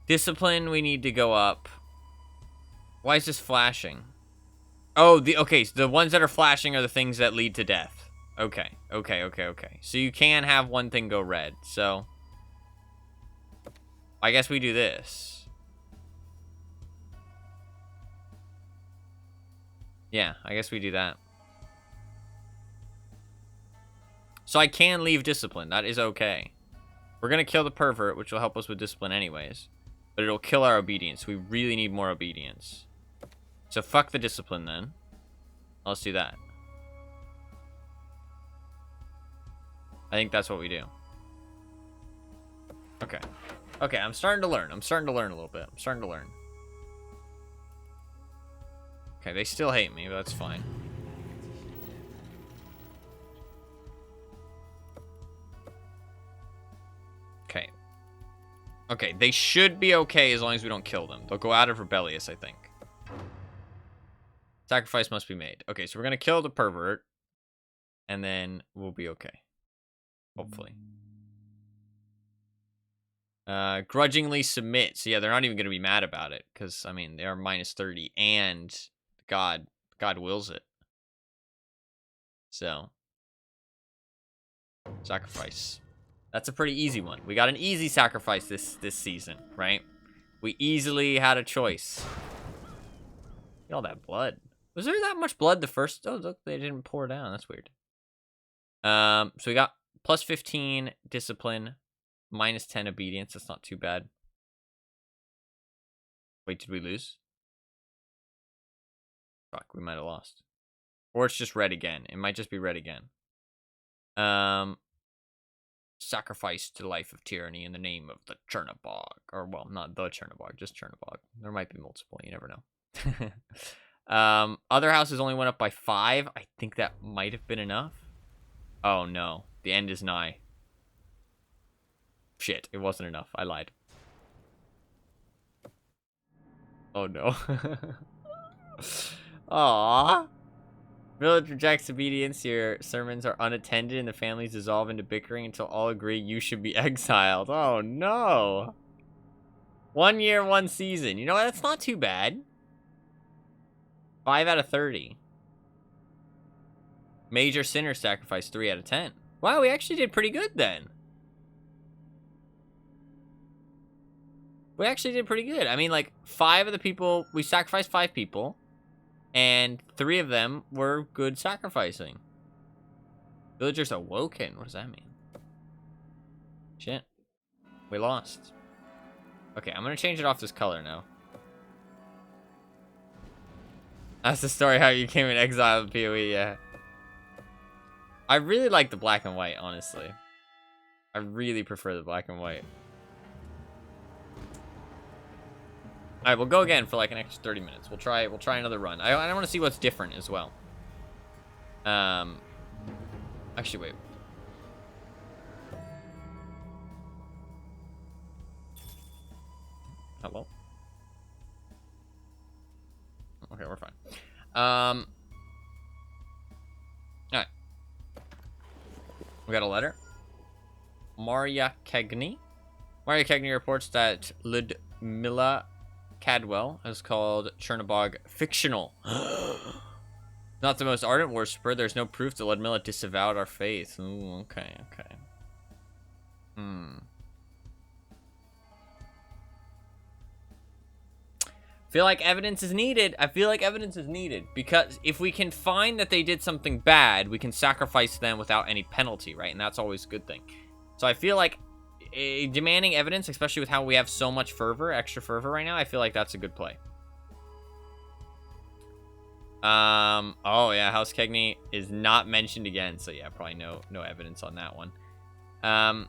Speaker 1: Discipline, we need to go up. Why is this flashing? Oh, okay, so the ones that are flashing are the things that lead to death. Okay. So you can have one thing go red, so... I guess we do this. Yeah, I guess we do that. So I can leave discipline. That is okay. We're going to kill the pervert, which will help us with discipline anyways. But it'll kill our obedience. We really need more obedience. So fuck the discipline then. Let's do that. I think that's what we do. Okay. Okay, I'm starting to learn. I'm starting to learn a little bit. I'm starting to learn. Okay, they still hate me, but that's fine. Okay. Okay, they should be okay as long as we don't kill them. They'll go out of rebellious, I think. Sacrifice must be made. Okay, so we're going to kill the pervert. And then we'll be okay. Hopefully. Grudgingly submit. So yeah, they're not even going to be mad about it. Because, I mean, they are minus 30. And God wills it. So. Sacrifice. That's a pretty easy one. We got an easy sacrifice this season, right? We easily had a choice. Look at all that blood. Was there that much blood the first? Oh, look, they didn't pour down. That's weird. So we got plus 15 discipline, minus 10 obedience. That's not too bad. Wait, did we lose? Fuck, we might have lost. Or it's just red again. It might just be red again. Sacrifice to the life of tyranny in the name of the Chernobog. Or, well, not the Chernobog, just Chernobog. There might be multiple. You never know. Other houses only went up by 5. I think that might have been enough. Oh, no. The end is nigh. Shit, it wasn't enough. I lied. Oh, no. Aww. Village rejects obedience. Your sermons are unattended and the families dissolve into bickering until all agree you should be exiled. Oh, no. 1 year, 1 season. You know what? That's not too bad. 5 out of 30. Major sinner sacrifice, 3 out of 10. Wow, we actually did pretty good then. We actually did pretty good. I mean, like, 5 of the people, we sacrificed 5 people. And 3 of them were good sacrificing. Villagers awoken. What does that mean? Shit. We lost. Okay, I'm going to change it off this color now. That's the story how you came in exile in PoE, yeah. I really like the black and white, honestly. I really prefer the black and white. All right, we'll go again for like an extra 30 minutes. We'll try another run. I want to see what's different as well. Actually, wait. Hello. Okay, we're fine. All right. We got a letter. Maria Cagney reports that Ludmilla Cadwell is called Chernobog fictional. Not the most ardent worshipper. There's no proof that Ludmilla disavowed our faith. Ooh, okay. Feel like evidence is needed. I feel like evidence is needed because if we can find that they did something bad, we can sacrifice them without any penalty, right? And that's always a good thing. So I feel like demanding evidence, especially with how we have so much fervor, extra fervor right now, I feel like that's a good play. Oh yeah, House Cagney is not mentioned again, so yeah, probably no evidence on that one. Oh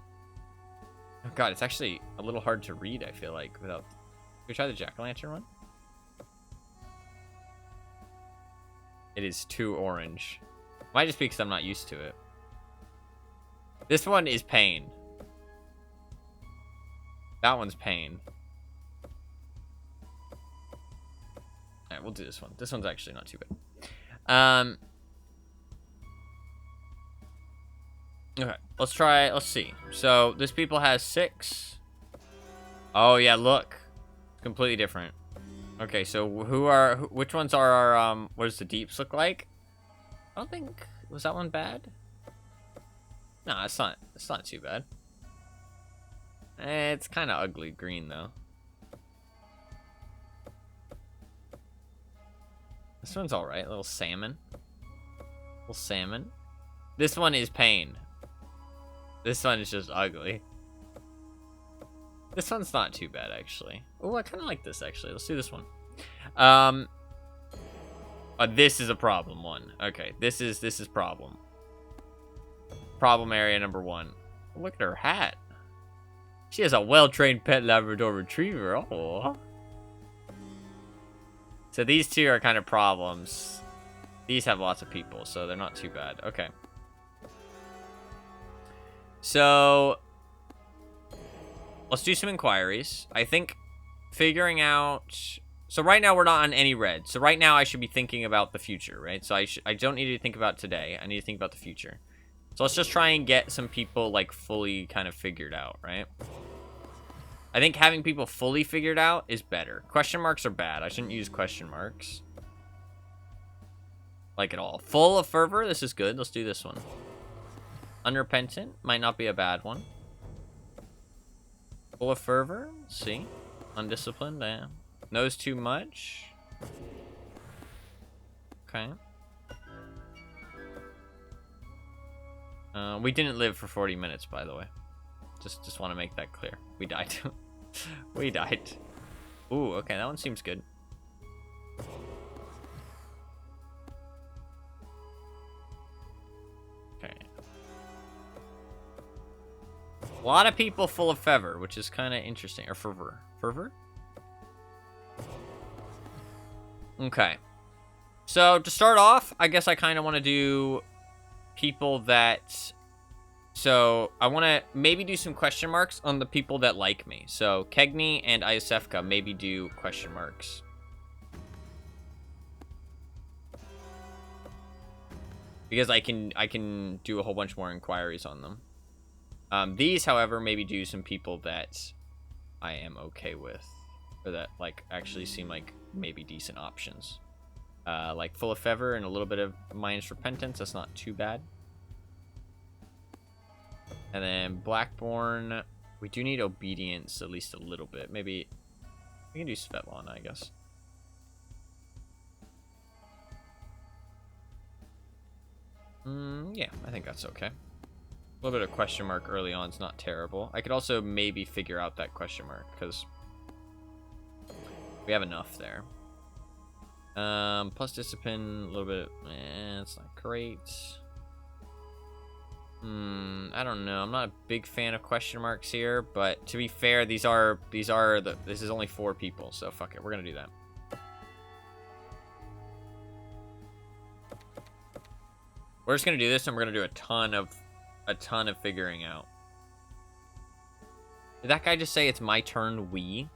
Speaker 1: god, it's actually a little hard to read, I feel like, without... Can we try the jack-o'-lantern one? It is too orange. Might just be because I'm not used to it. This one is pain. That one's pain. Alright, we'll do this one. This one's actually not too bad. Okay, let's see. So, this people has 6. Oh, yeah, look. Completely different. Okay, so which ones are our, what does the deeps look like? I don't think, was that one bad? No, it's not too bad. It's kind of ugly green, though. This one's alright. Little salmon. Little salmon. This one is pain. This one is just ugly. This one's not too bad, actually. Oh, I kind of like this, actually. Let's do this one. This is a problem one. Okay, this is problem. Problem area number 1. Look at her hat. She has a well-trained pet Labrador Retriever. Oh. So these two are kind of problems. These have lots of people, so they're not too bad. Okay. So let's do some inquiries. I think figuring out... So right now we're not on any red. So right now I should be thinking about the future, right? So I don't need to think about today. I need to think about the future. So let's just try and get some people, like, fully kind of figured out, right? I think having people fully figured out is better. Question marks are bad. I shouldn't use question marks. Like at all. Full of fervor. This is good. Let's do this one. Unrepentant. Might not be a bad one. Full of fervor. Let's see. Undisciplined. Yeah. Knows too much. Okay. We didn't live for 40 minutes, by the way. Just want to make that clear. We died. We died. Ooh, okay, that one seems good. Okay. A lot of people full of fervor, which is kind of interesting. Or fervor. Fervor? Okay. So, to start off, I guess I kind of want to do people that... So, I want to maybe do some question marks on the people that like me. So, Kegney and Iosefka maybe do question marks. Because I can do a whole bunch more inquiries on them. These, however, maybe do some people that I am okay with. Or that, like, actually seem like maybe decent options. Like, full of fervor and a little bit of minus repentance. That's not too bad. And then Blackborn, we do need obedience at least a little bit. Maybe we can do Svetlana, I guess. Yeah, I think that's okay. A little bit of question mark early on is not terrible. I could also maybe figure out that question mark because we have enough there. Plus discipline, a little bit. It's not great. I don't know. I'm not a big fan of question marks here, but to be fair, this is only 4 people, so fuck it. We're gonna do that. We're just gonna do this, and we're gonna do a ton of figuring out. Did that guy just say it's my turn? We?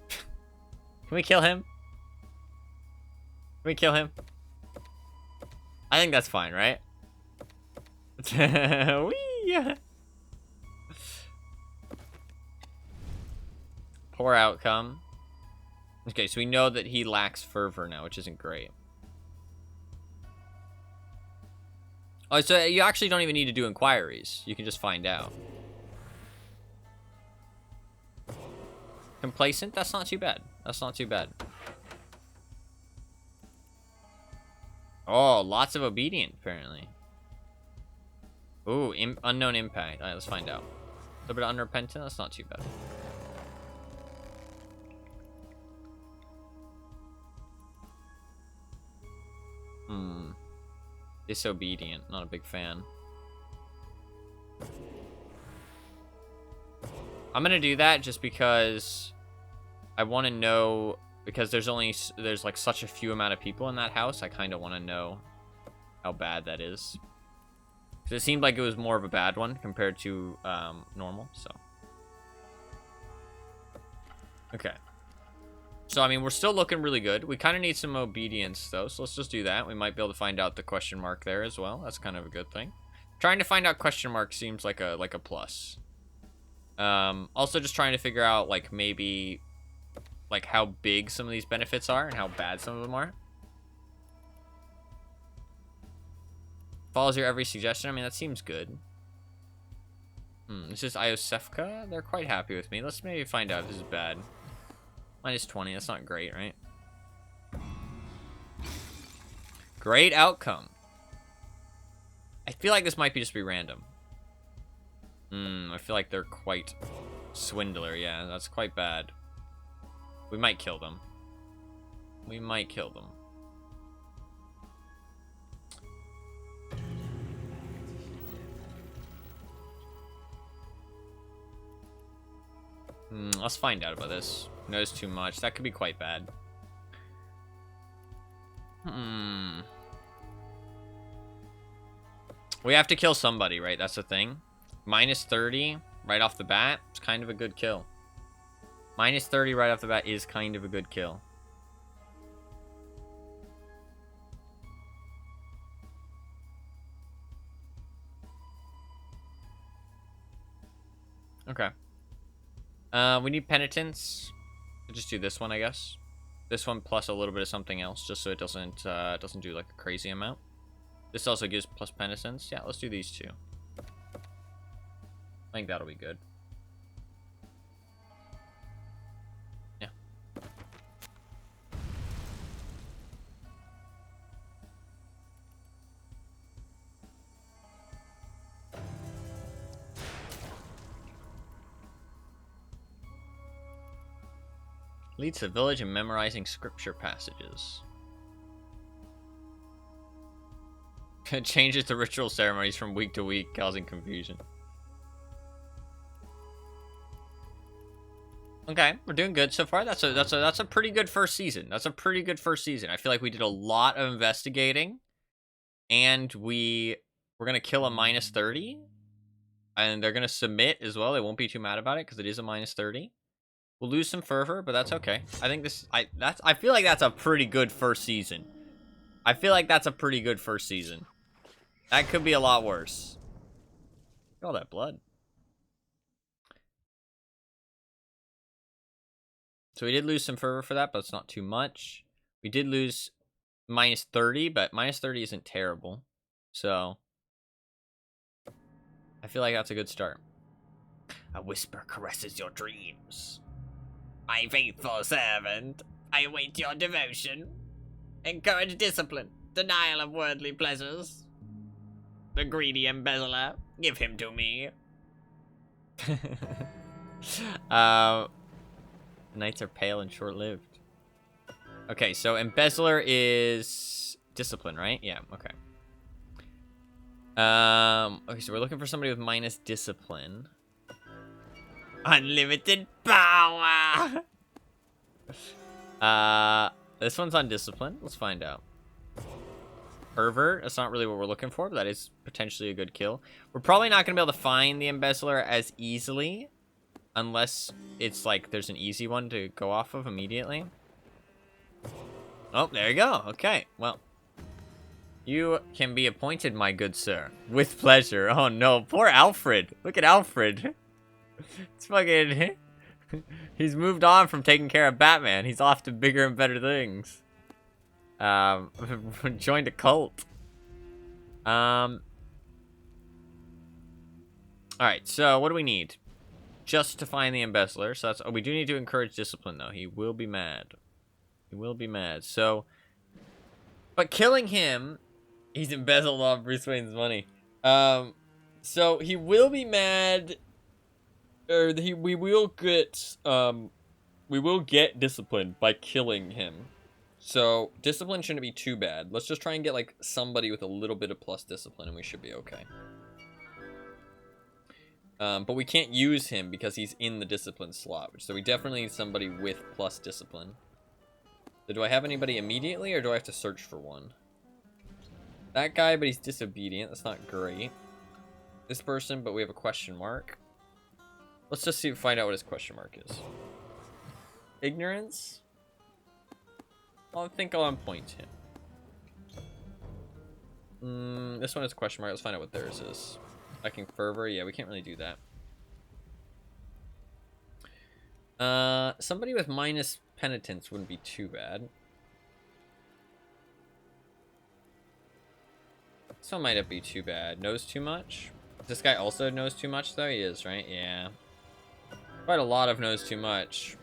Speaker 1: Can we kill him? Can we kill him? I think that's fine, right? Whee! Poor outcome. Okay, so we know that he lacks fervor now, which isn't great. Oh, so you actually don't even need to do inquiries. You can just find out. Complacent? That's not too bad. That's not too bad. Oh, lots of obedient, apparently. Ooh, unknown impact. Alright, let's find out. A little bit of unrepentant. That's not too bad. Disobedient. Not a big fan. I'm gonna do that just because I want to know, because there's like such a few amount of people in that house. I kind of want to know how bad that is. Because it seemed like it was more of a bad one compared to normal, so. Okay. So, I mean, we're still looking really good. We kind of need some obedience, though, so let's just do that. We might be able to find out the question mark there as well. That's kind of a good thing. Trying to find out question mark seems like a plus. Also just trying to figure out, like, maybe, like, how big some of these benefits are and how bad some of them are. Follows your every suggestion. I mean, that seems good. This is Iosefka. They're quite happy with me. Let's maybe find out if this is bad. -20. That's not great, right? Great outcome. I feel like this might just be random. I feel like they're quite swindler. Yeah, that's quite bad. We might kill them. We might kill them. Let's find out about this. Knows too much. That could be quite bad. We have to kill somebody, right? That's the thing. Minus 30 right off the bat. It's kind of a good kill. Minus 30 right off the bat is kind of a good kill. Okay. We need penitence. We'll just do this one, I guess. This one plus a little bit of something else, just so it doesn't do like a crazy amount. This also gives plus penitence. Yeah, let's do these two. I think that'll be good. Yeah. Leads the village in memorizing scripture passages. It changes the ritual ceremonies from week to week, causing confusion. Okay, we're doing good so far. That's a pretty good first season. That's a pretty good first season. I feel like we did a lot of investigating, and we're gonna kill a minus 30, and they're gonna submit as well. They won't be too mad about it because it is a minus 30. We'll lose some fervor, but that's okay. I think I feel like that's a pretty good first season. I feel like that's a pretty good first season. That could be a lot worse. Look at all that blood. So we did lose some fervor for that, but it's not too much. We did lose minus 30, but minus 30 isn't terrible. So I feel like that's a good start. A whisper caresses your dreams. My faithful servant, I await your devotion. Encourage discipline, denial of worldly pleasures. The greedy embezzler, give him to me. Nights are pale and short-lived. Okay, so embezzler is discipline, right? Yeah, okay. Okay, so we're looking for somebody with minus discipline. Unlimited power! This one's on discipline. Let's find out. Pervert, that's not really what we're looking for, but that is potentially a good kill. We're probably not going to be able to find the embezzler as easily, unless it's like there's an easy one to go off of immediately. Oh, there you go. Okay, well. You can be appointed, my good sir. With pleasure. Oh no, poor Alfred. Look at Alfred. It's fucking... He's moved on from taking care of Batman. He's off to bigger and better things. Joined a cult. Alright, so what do we need? Just to find the embezzler. So that's... Oh, we do need to encourage discipline, though. He will be mad. He will be mad. So... But killing him... He's embezzled all Bruce Wayne's money. So he will be mad... Or we will get discipline by killing him. So discipline shouldn't be too bad. Let's just try and get like somebody with a little bit of plus discipline and we should be okay. But we can't use him because he's in the discipline slot. So we definitely need somebody with plus discipline. So do I have anybody immediately or do I have to search for one? That guy, but he's disobedient. That's not great. This person, but we have a question mark. Let's just find out what his question mark is. Ignorance? I think I'll point him. This one is a question mark. Let's find out what theirs is. Lacking fervor. Yeah, we can't really do that. Somebody with minus penitence wouldn't be too bad. This one might not be too bad. Knows too much? This guy also knows too much, though? He is, right? Yeah. Quite a lot of knows too much.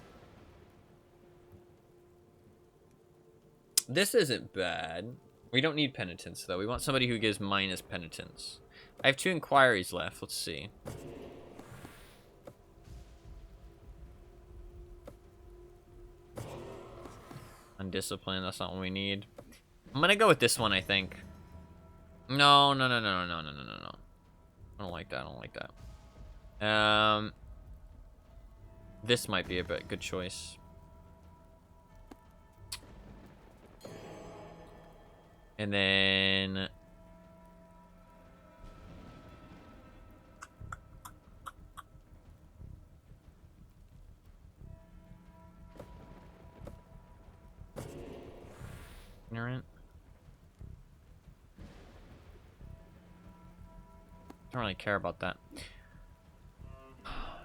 Speaker 1: This isn't bad. We don't need penitence, though. We want somebody who gives minus penitence. I have 2 inquiries left. Let's see. Undisciplined. That's not what we need. I'm gonna go with this one, I think. No. I don't like that. I don't like that. This might be a good choice. And then... ignorant. Don't really care about that.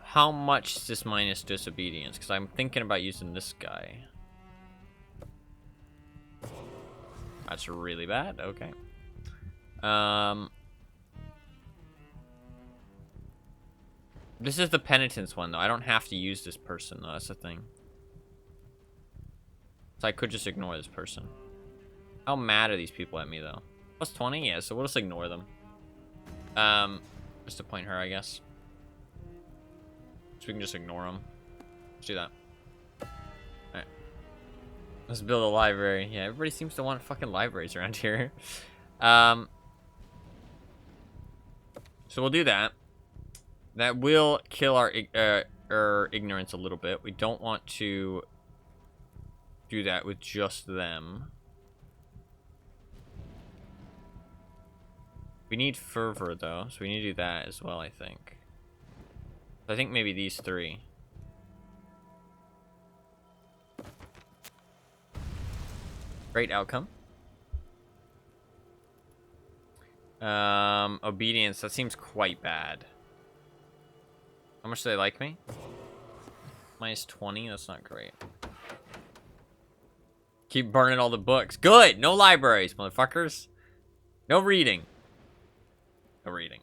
Speaker 1: How much is this minus disobedience? Because I'm thinking about using this guy. That's really bad. Okay. This is the penitence one, though. I don't have to use this person, though. That's the thing. So I could just ignore this person. How mad are these people at me, though? Plus 20? Yeah, so we'll just ignore them. Just to point her, I guess. So we can just ignore them. Let's do that. Alright. Let's build a library. Yeah, everybody seems to want fucking libraries around here. So we'll do that. That will kill our ignorance a little bit. We don't want to do that with just them. We need fervor, though, so we need to do that as well, I think. I think maybe these 3. Great outcome. Obedience, that seems quite bad. How much do they like me? Minus 20, that's not great. Keep burning all the books. Good! No libraries, motherfuckers. No reading. No reading.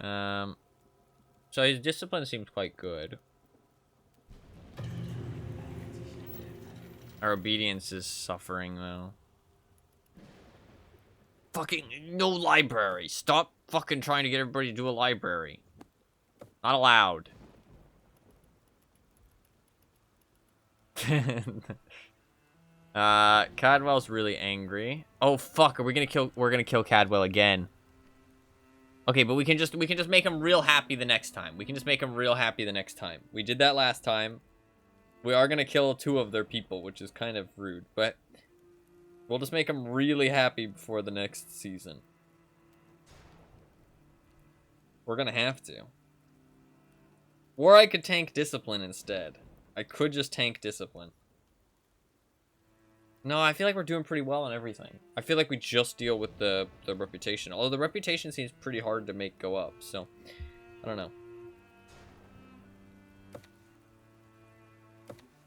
Speaker 1: So his discipline seems quite good. Our obedience is suffering, though. Fucking no library. Stop fucking trying to get everybody to do a library. Not allowed. Cadwell's really angry. Oh fuck, we're gonna kill Cadwell again. Okay, but we can just make him real happy the next time. We can just make him real happy the next time. We did that last time. We are gonna kill 2 of their people, which is kind of rude, but we'll just make him really happy before the next season. We're gonna have to. Or I could tank discipline instead. I could just tank discipline. No, I feel like we're doing pretty well on everything. I feel like we just deal with the reputation. Although the reputation seems pretty hard to make go up, so I don't know.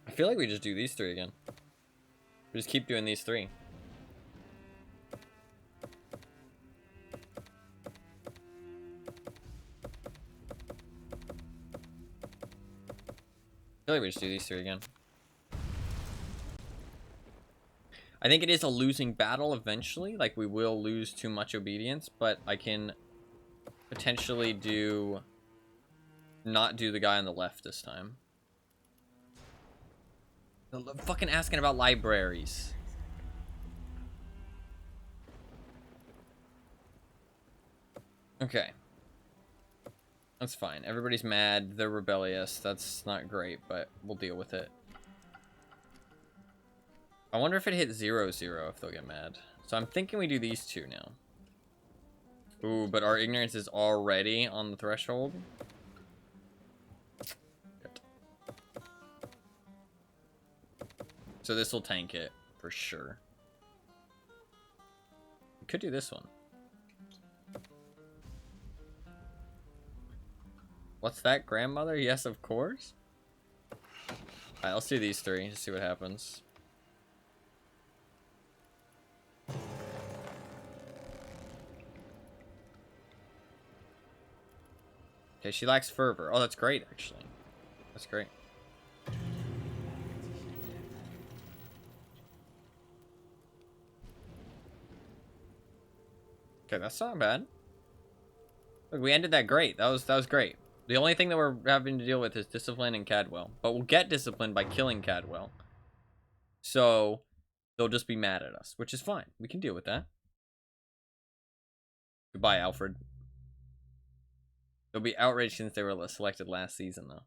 Speaker 1: I feel like we just do these 3 again. We just keep doing these 3. I feel like we just do these 3 again. I think it is a losing battle eventually. Like, we will lose too much obedience, but I can potentially not do the guy on the left this time. I'm fucking asking about libraries. Okay. That's fine. Everybody's mad. They're rebellious. That's not great, but we'll deal with it. I wonder if it hit 0-0 if they'll get mad. So I'm thinking we do these 2 now. Ooh, but our ignorance is already on the threshold. Good. So this will tank it for sure. We could do this one. What's that, grandmother? Yes, of course. Alright, let's do these 3 to see what happens. Okay, she lacks fervor. Oh, that's great, actually. That's great. Okay, that's not bad. Look, we ended that great. That was great. The only thing that we're having to deal with is discipline and Cadwell. But we'll get discipline by killing Cadwell. So they'll just be mad at us, which is fine. We can deal with that. Goodbye, Alfred. They'll be outraged since they were selected last season, though.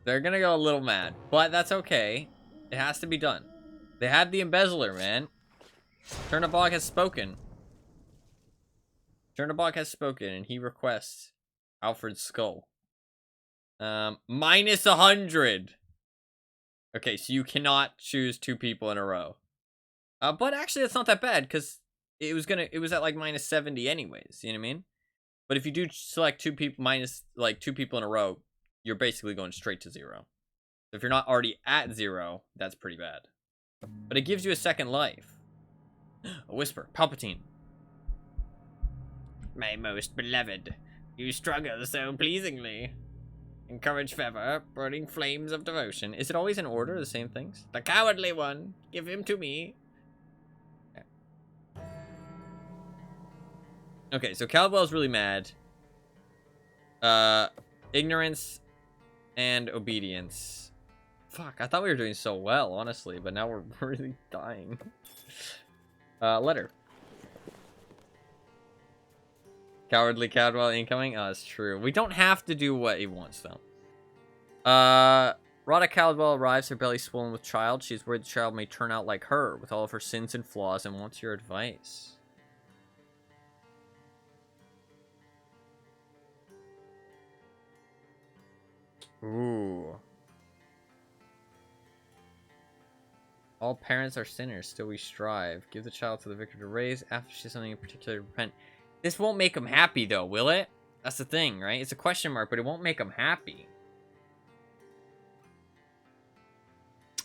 Speaker 1: They're gonna go a little mad, but that's okay. It has to be done. They have the embezzler, man. Chernobog has spoken. Chernobog has spoken, and he requests Alfred's skull. Minus 100. Okay, so you cannot choose 2 people in a row. But actually, that's not that bad, because it was at like minus 70 anyways. You know what I mean? But if you do select 2 people minus like 2 people in a row, you're basically going straight to 0. If you're not already at 0, that's pretty bad. But it gives you a second life. A whisper. Palpatine. My most beloved, you struggle so pleasingly. Encourage fervor, burning flames of devotion. Is it always in order, the same things? The cowardly one, give him to me. Okay, so Caldwell's really mad. Ignorance and obedience. Fuck, I thought we were doing so well, honestly, but now we're really dying. Letter. Cowardly Cadwell incoming? Oh, that's true. We don't have to do what he wants, though. Rhoda Caldwell arrives, her belly swollen with child. She's worried the child may turn out like her, with all of her sins and flaws, and wants your advice. Ooh. All parents are sinners, still we strive. Give the child to the victor to raise. After she's something in particular, repent. This won't make him happy, though, will it? That's the thing, right? It's a question mark, but it won't make him happy.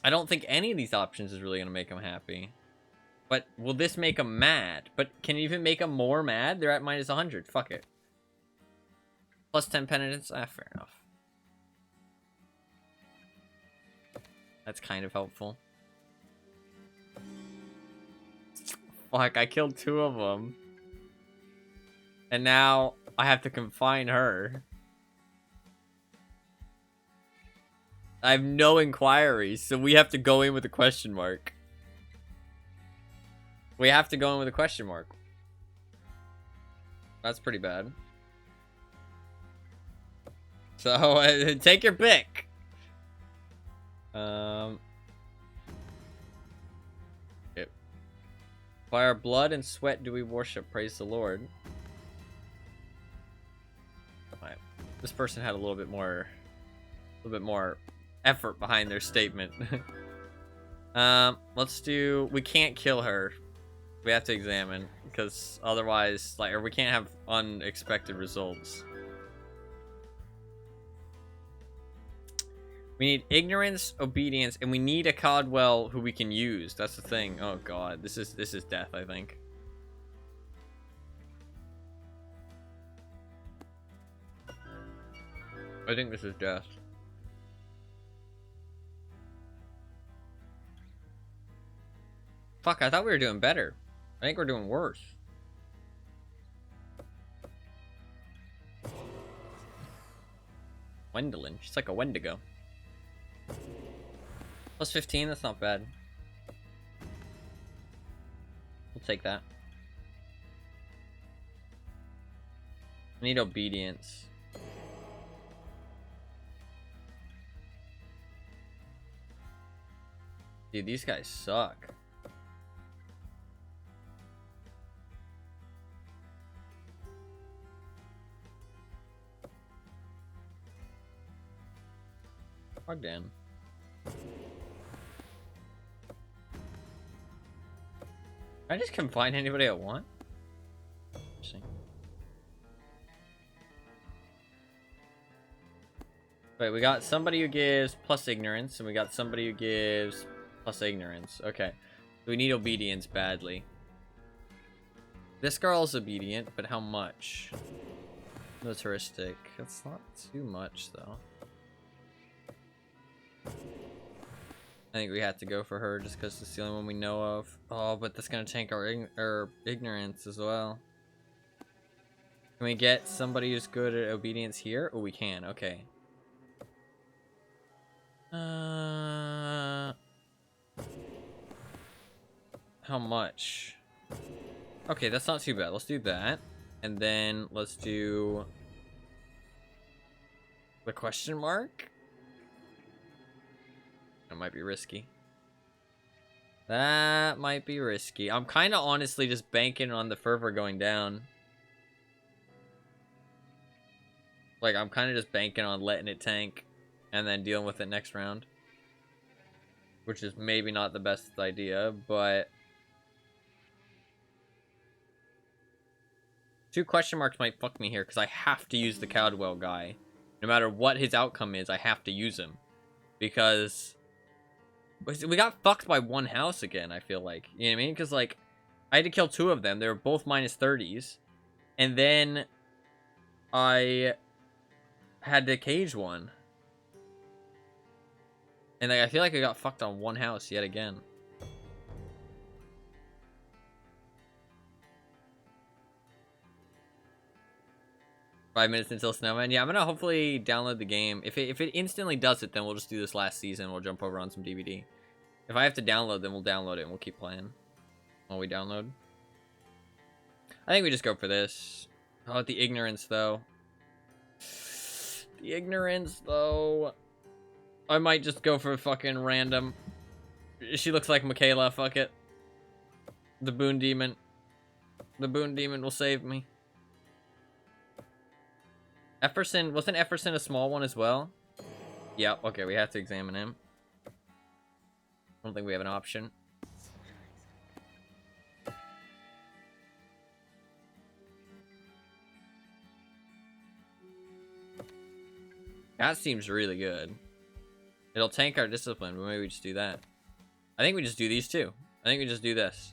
Speaker 1: I don't think any of these options is really going to make him happy. But will this make him mad? But can it even make him more mad? They're at minus 100. Fuck it. Plus 10 penitence? Ah, fair enough. That's kind of helpful. Fuck, I killed 2 of them. And now I have to confine her. I have no inquiries, so we have to go in with a question mark. We have to go in with a question mark. That's pretty bad. So, take your pick. Yep. By our blood and sweat do we worship, praise the Lord. Alright. This person had a little bit more effort behind their statement. Let's do, we can't kill her. We have to examine, because otherwise, like, or we can't have unexpected results. We need ignorance, obedience, and we need a Caldwell who we can use. That's the thing. Oh god, this is death, I think. I think this is death. Fuck, I thought we were doing better. I think we're doing worse. Wendelin. She's like a Wendigo. Plus 15, that's not bad. We'll take that. I need obedience. Dude, these guys suck. Again. I just can find anybody I want. Interesting. Wait, we got somebody who gives plus ignorance, and we got somebody who gives plus ignorance. Okay. We need obedience badly. This girl's obedient, but how much? Militaristic. That's not too much, though. think we have to go for her just because it's the only one we know of. Oh, but that's gonna tank our ignorance as well. Can we get somebody who's good at obedience here? Oh, we can. Okay. How much? Okay, that's not too bad. Let's do that. And then let's do the question mark. That might be risky. That might be risky. I'm kind of honestly just banking on the fervor going down. Like, I'm kind of just banking on letting it tank and then dealing with it next round. Which is maybe not the best idea, but... 2 question marks might fuck me here, because I have to use the Caldwell guy. No matter what his outcome is, I have to use him. Because... we got fucked by 1 house again, I feel like. You know what I mean? Because, like, I had to kill 2 of them. They were both minus 30s. And then... I... had to cage 1. And like, I feel like I got fucked on 1 house yet again. Five minutes until Snowman. Yeah, I'm gonna hopefully download the game. If it instantly does it, then we'll just do this last season. We'll jump over on some DVD. If I have to download, then we'll download it and we'll keep playing while we download. I think we just go for this. Oh, the ignorance though. The ignorance though. I might just go for a fucking random. She looks like Michaela, fuck it. The Boon Demon. The Boon Demon will save me. Efferson, wasn't Efferson a small one as well? Yeah, okay, we have to examine him. I don't think we have an option. That seems really good. It'll tank our discipline, but maybe we just do that. I think we just do these 2. I think we just do this.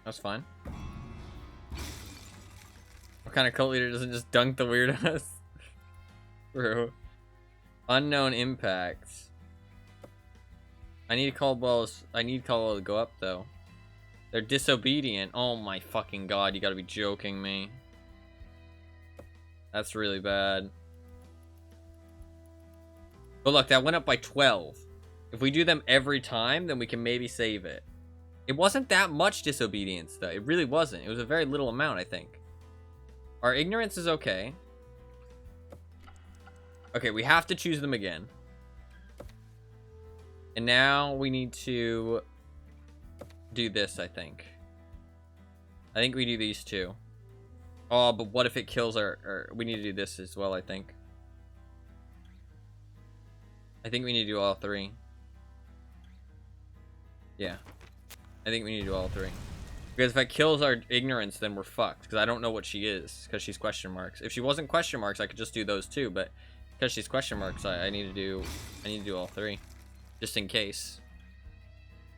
Speaker 1: That's fine. What kind of cult leader doesn't just dunk the weirdos? Bro. Unknown impacts. I need Caldwell to go up though. They're disobedient. Oh my fucking god, you gotta be joking me. That's really bad. But look, that went up by 12. If we do them every time, then we can maybe save it. It wasn't that much disobedience, though. It really wasn't. It was a very little amount, I think. Our ignorance is okay. Okay, we have to choose them again. And now we need to do this, I think. I think we do these 2. Oh, but what if it kills our... we need to do this as well, I think. I think we need to do all 3. Yeah. I think we need to do all 3. Because if it kills our ignorance, then we're fucked. Because I don't know what she is. Because she's question marks. If she wasn't question marks, I could just do those 2. But because she's question marks, I need to do all 3. Just in case.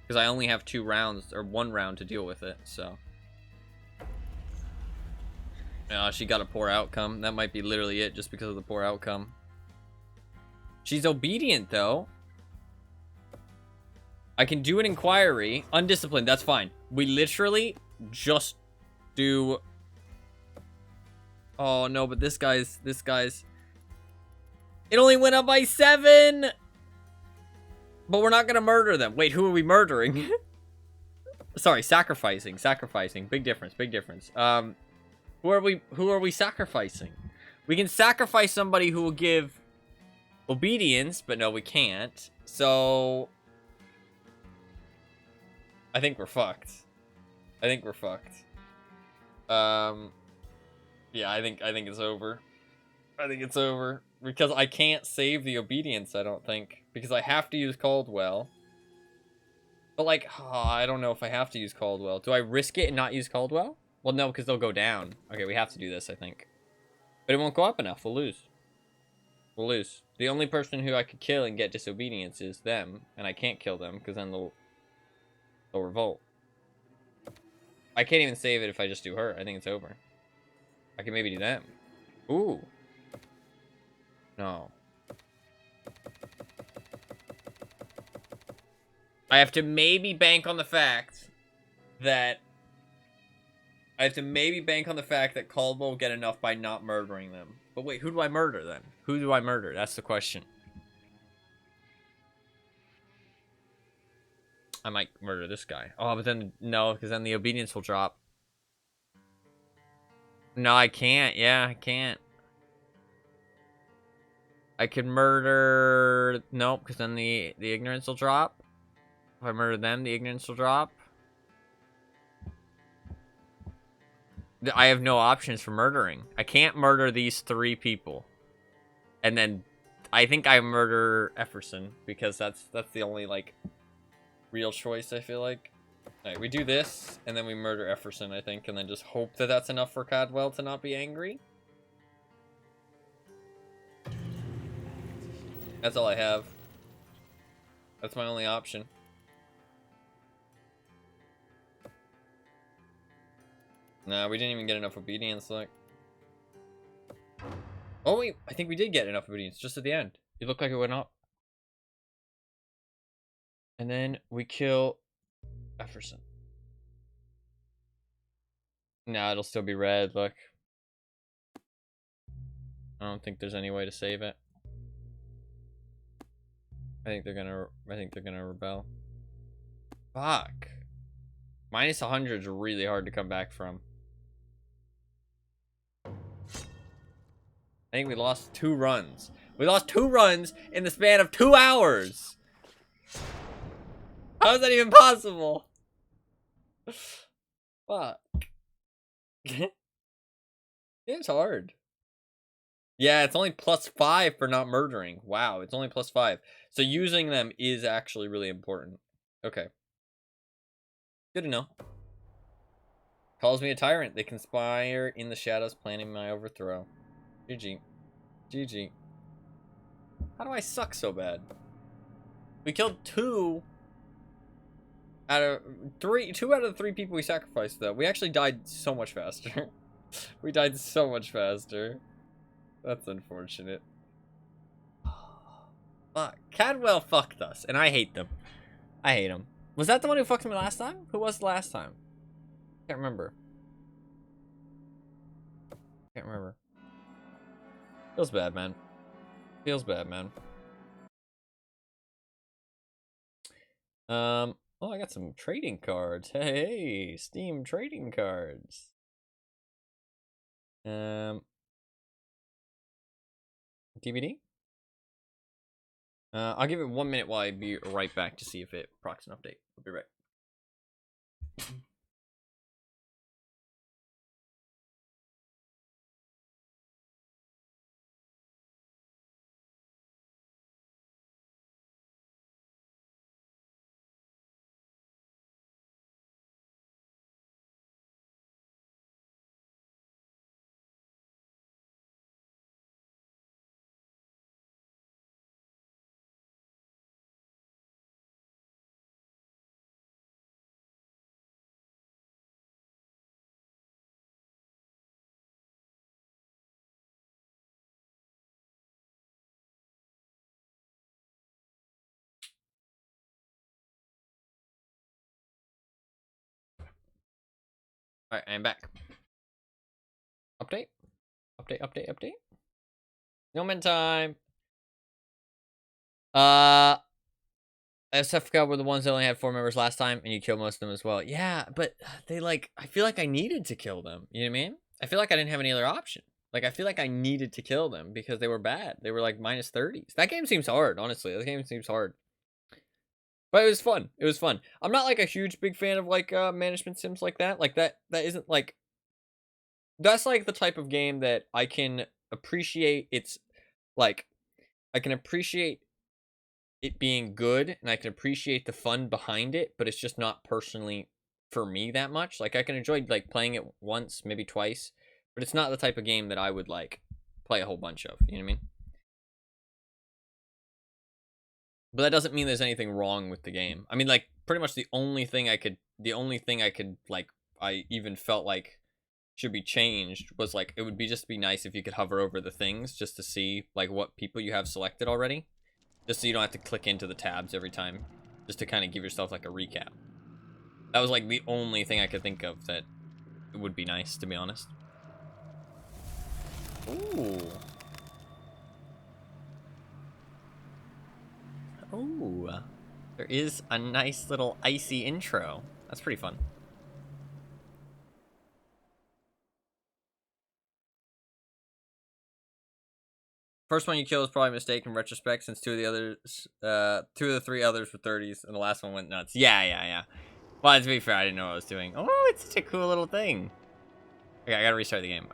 Speaker 1: Because I only have 2 rounds, or 1 round to deal with it, so. She got a poor outcome. That might be literally it, just because of the poor outcome. She's obedient, though. I can do an inquiry. Undisciplined, that's fine. We literally just do... Oh, no, but this guy's... It only went up by 7! But we're not gonna murder them. Wait, who are we murdering? Sorry, sacrificing. Big difference. Who are we sacrificing? We can sacrifice somebody who will give obedience, but no, we can't. So I think we're fucked. Yeah, I think it's over. Because I can't save the obedience, I don't think. Because I have to use Caldwell. But, like, I don't know if I have to use Caldwell. Do I risk it and not use Caldwell? Well, no, because they'll go down. Okay, we have to do this, I think. But it won't go up enough. We'll lose. The only person who I could kill and get disobedience is them. And I can't kill them, because then they'll revolt. I can't even save it if I just do her. I think it's over. I can maybe do them. Ooh. No. I have to maybe bank on the fact that... Caldwell will get enough by not murdering them. But wait, who do I murder then? Who do I murder? That's the question. I might murder this guy. Oh, but then... No, because then the obedience will drop. No, I can't. Yeah, I can't. I could murder... Nope, because then the ignorance will drop. If I murder them, the ignorance will drop. I have no options for murdering. I can't murder these 3 people. And then I think I murder Efferson because that's the only like real choice, I feel like. Alright, we do this and then we murder Efferson, I think, and then just hope that that's enough for Cadwell to not be angry. That's all I have. That's my only option. Nah, we didn't even get enough obedience, look. Oh wait, I think we did get enough obedience just at the end. It looked like it went up. And then we kill Efferson. Nah, it'll still be red, look. I don't think there's any way to save it. I think they're gonna rebel. Fuck. Minus 100 is really hard to come back from. I think we lost 2 runs. We lost 2 runs in the span of 2 hours. How is that even possible? Fuck. It's hard. Yeah, it's only +5 for not murdering. Wow, it's only +5. So using them is actually really important. Okay. Good to know. Calls me a tyrant. They conspire in the shadows, planning my overthrow. GG. GG. How do I suck so bad? We killed 2 out of 3. 2 out of the 3 people we sacrificed, though. We actually died so much faster. We died so much faster. That's unfortunate. Cadwell fucked us, and I hate them. I hate him. Was that the one who fucked me last time? Who was the last time? Can't remember. Can't remember. Feels bad, man. Feels bad, man. Oh, I got some trading cards. Hey, Steam trading cards. DVD? I'll give it 1 minute while I be right back to see if it procs an update. I'll be right. Alright, I'm back. Update? Update. Moment time. SFK were the ones that only had 4 members last time, and you killed most of them as well. Yeah, but they like, I feel like I needed to kill them. You know what I mean? I feel like I didn't have any other option. Like, I feel like I needed to kill them because they were bad. They were like minus 30s. That game seems hard, honestly. That game seems hard. But it was fun. It was fun. I'm not like a huge big fan of like management sims like that. Like that isn't like, that's like the type of game that I can appreciate. It's like, I can appreciate it being good and I can appreciate the fun behind it, but it's just not personally for me that much. Like, I can enjoy like playing it once, maybe twice, but it's not the type of game that I would like play a whole bunch of. You know what I mean? But that doesn't mean there's anything wrong with the game. I mean, like, pretty much the only thing I could like I even felt like should be changed was like it would be just be nice if you could hover over the things just to see like what people you have selected already, just so you don't have to click into the tabs every time, just to kind of give yourself like a recap. That was like the only thing I could think of that it would be nice, to be honest. Ooh. Ooh. There is a nice little icy intro. That's pretty fun. First one you killed was probably a mistake in retrospect, since two of the three others were 30s, and the last one went nuts. Yeah. Well, to be fair, I didn't know what I was doing. Oh, it's such a cool little thing. Okay, I gotta restart the game.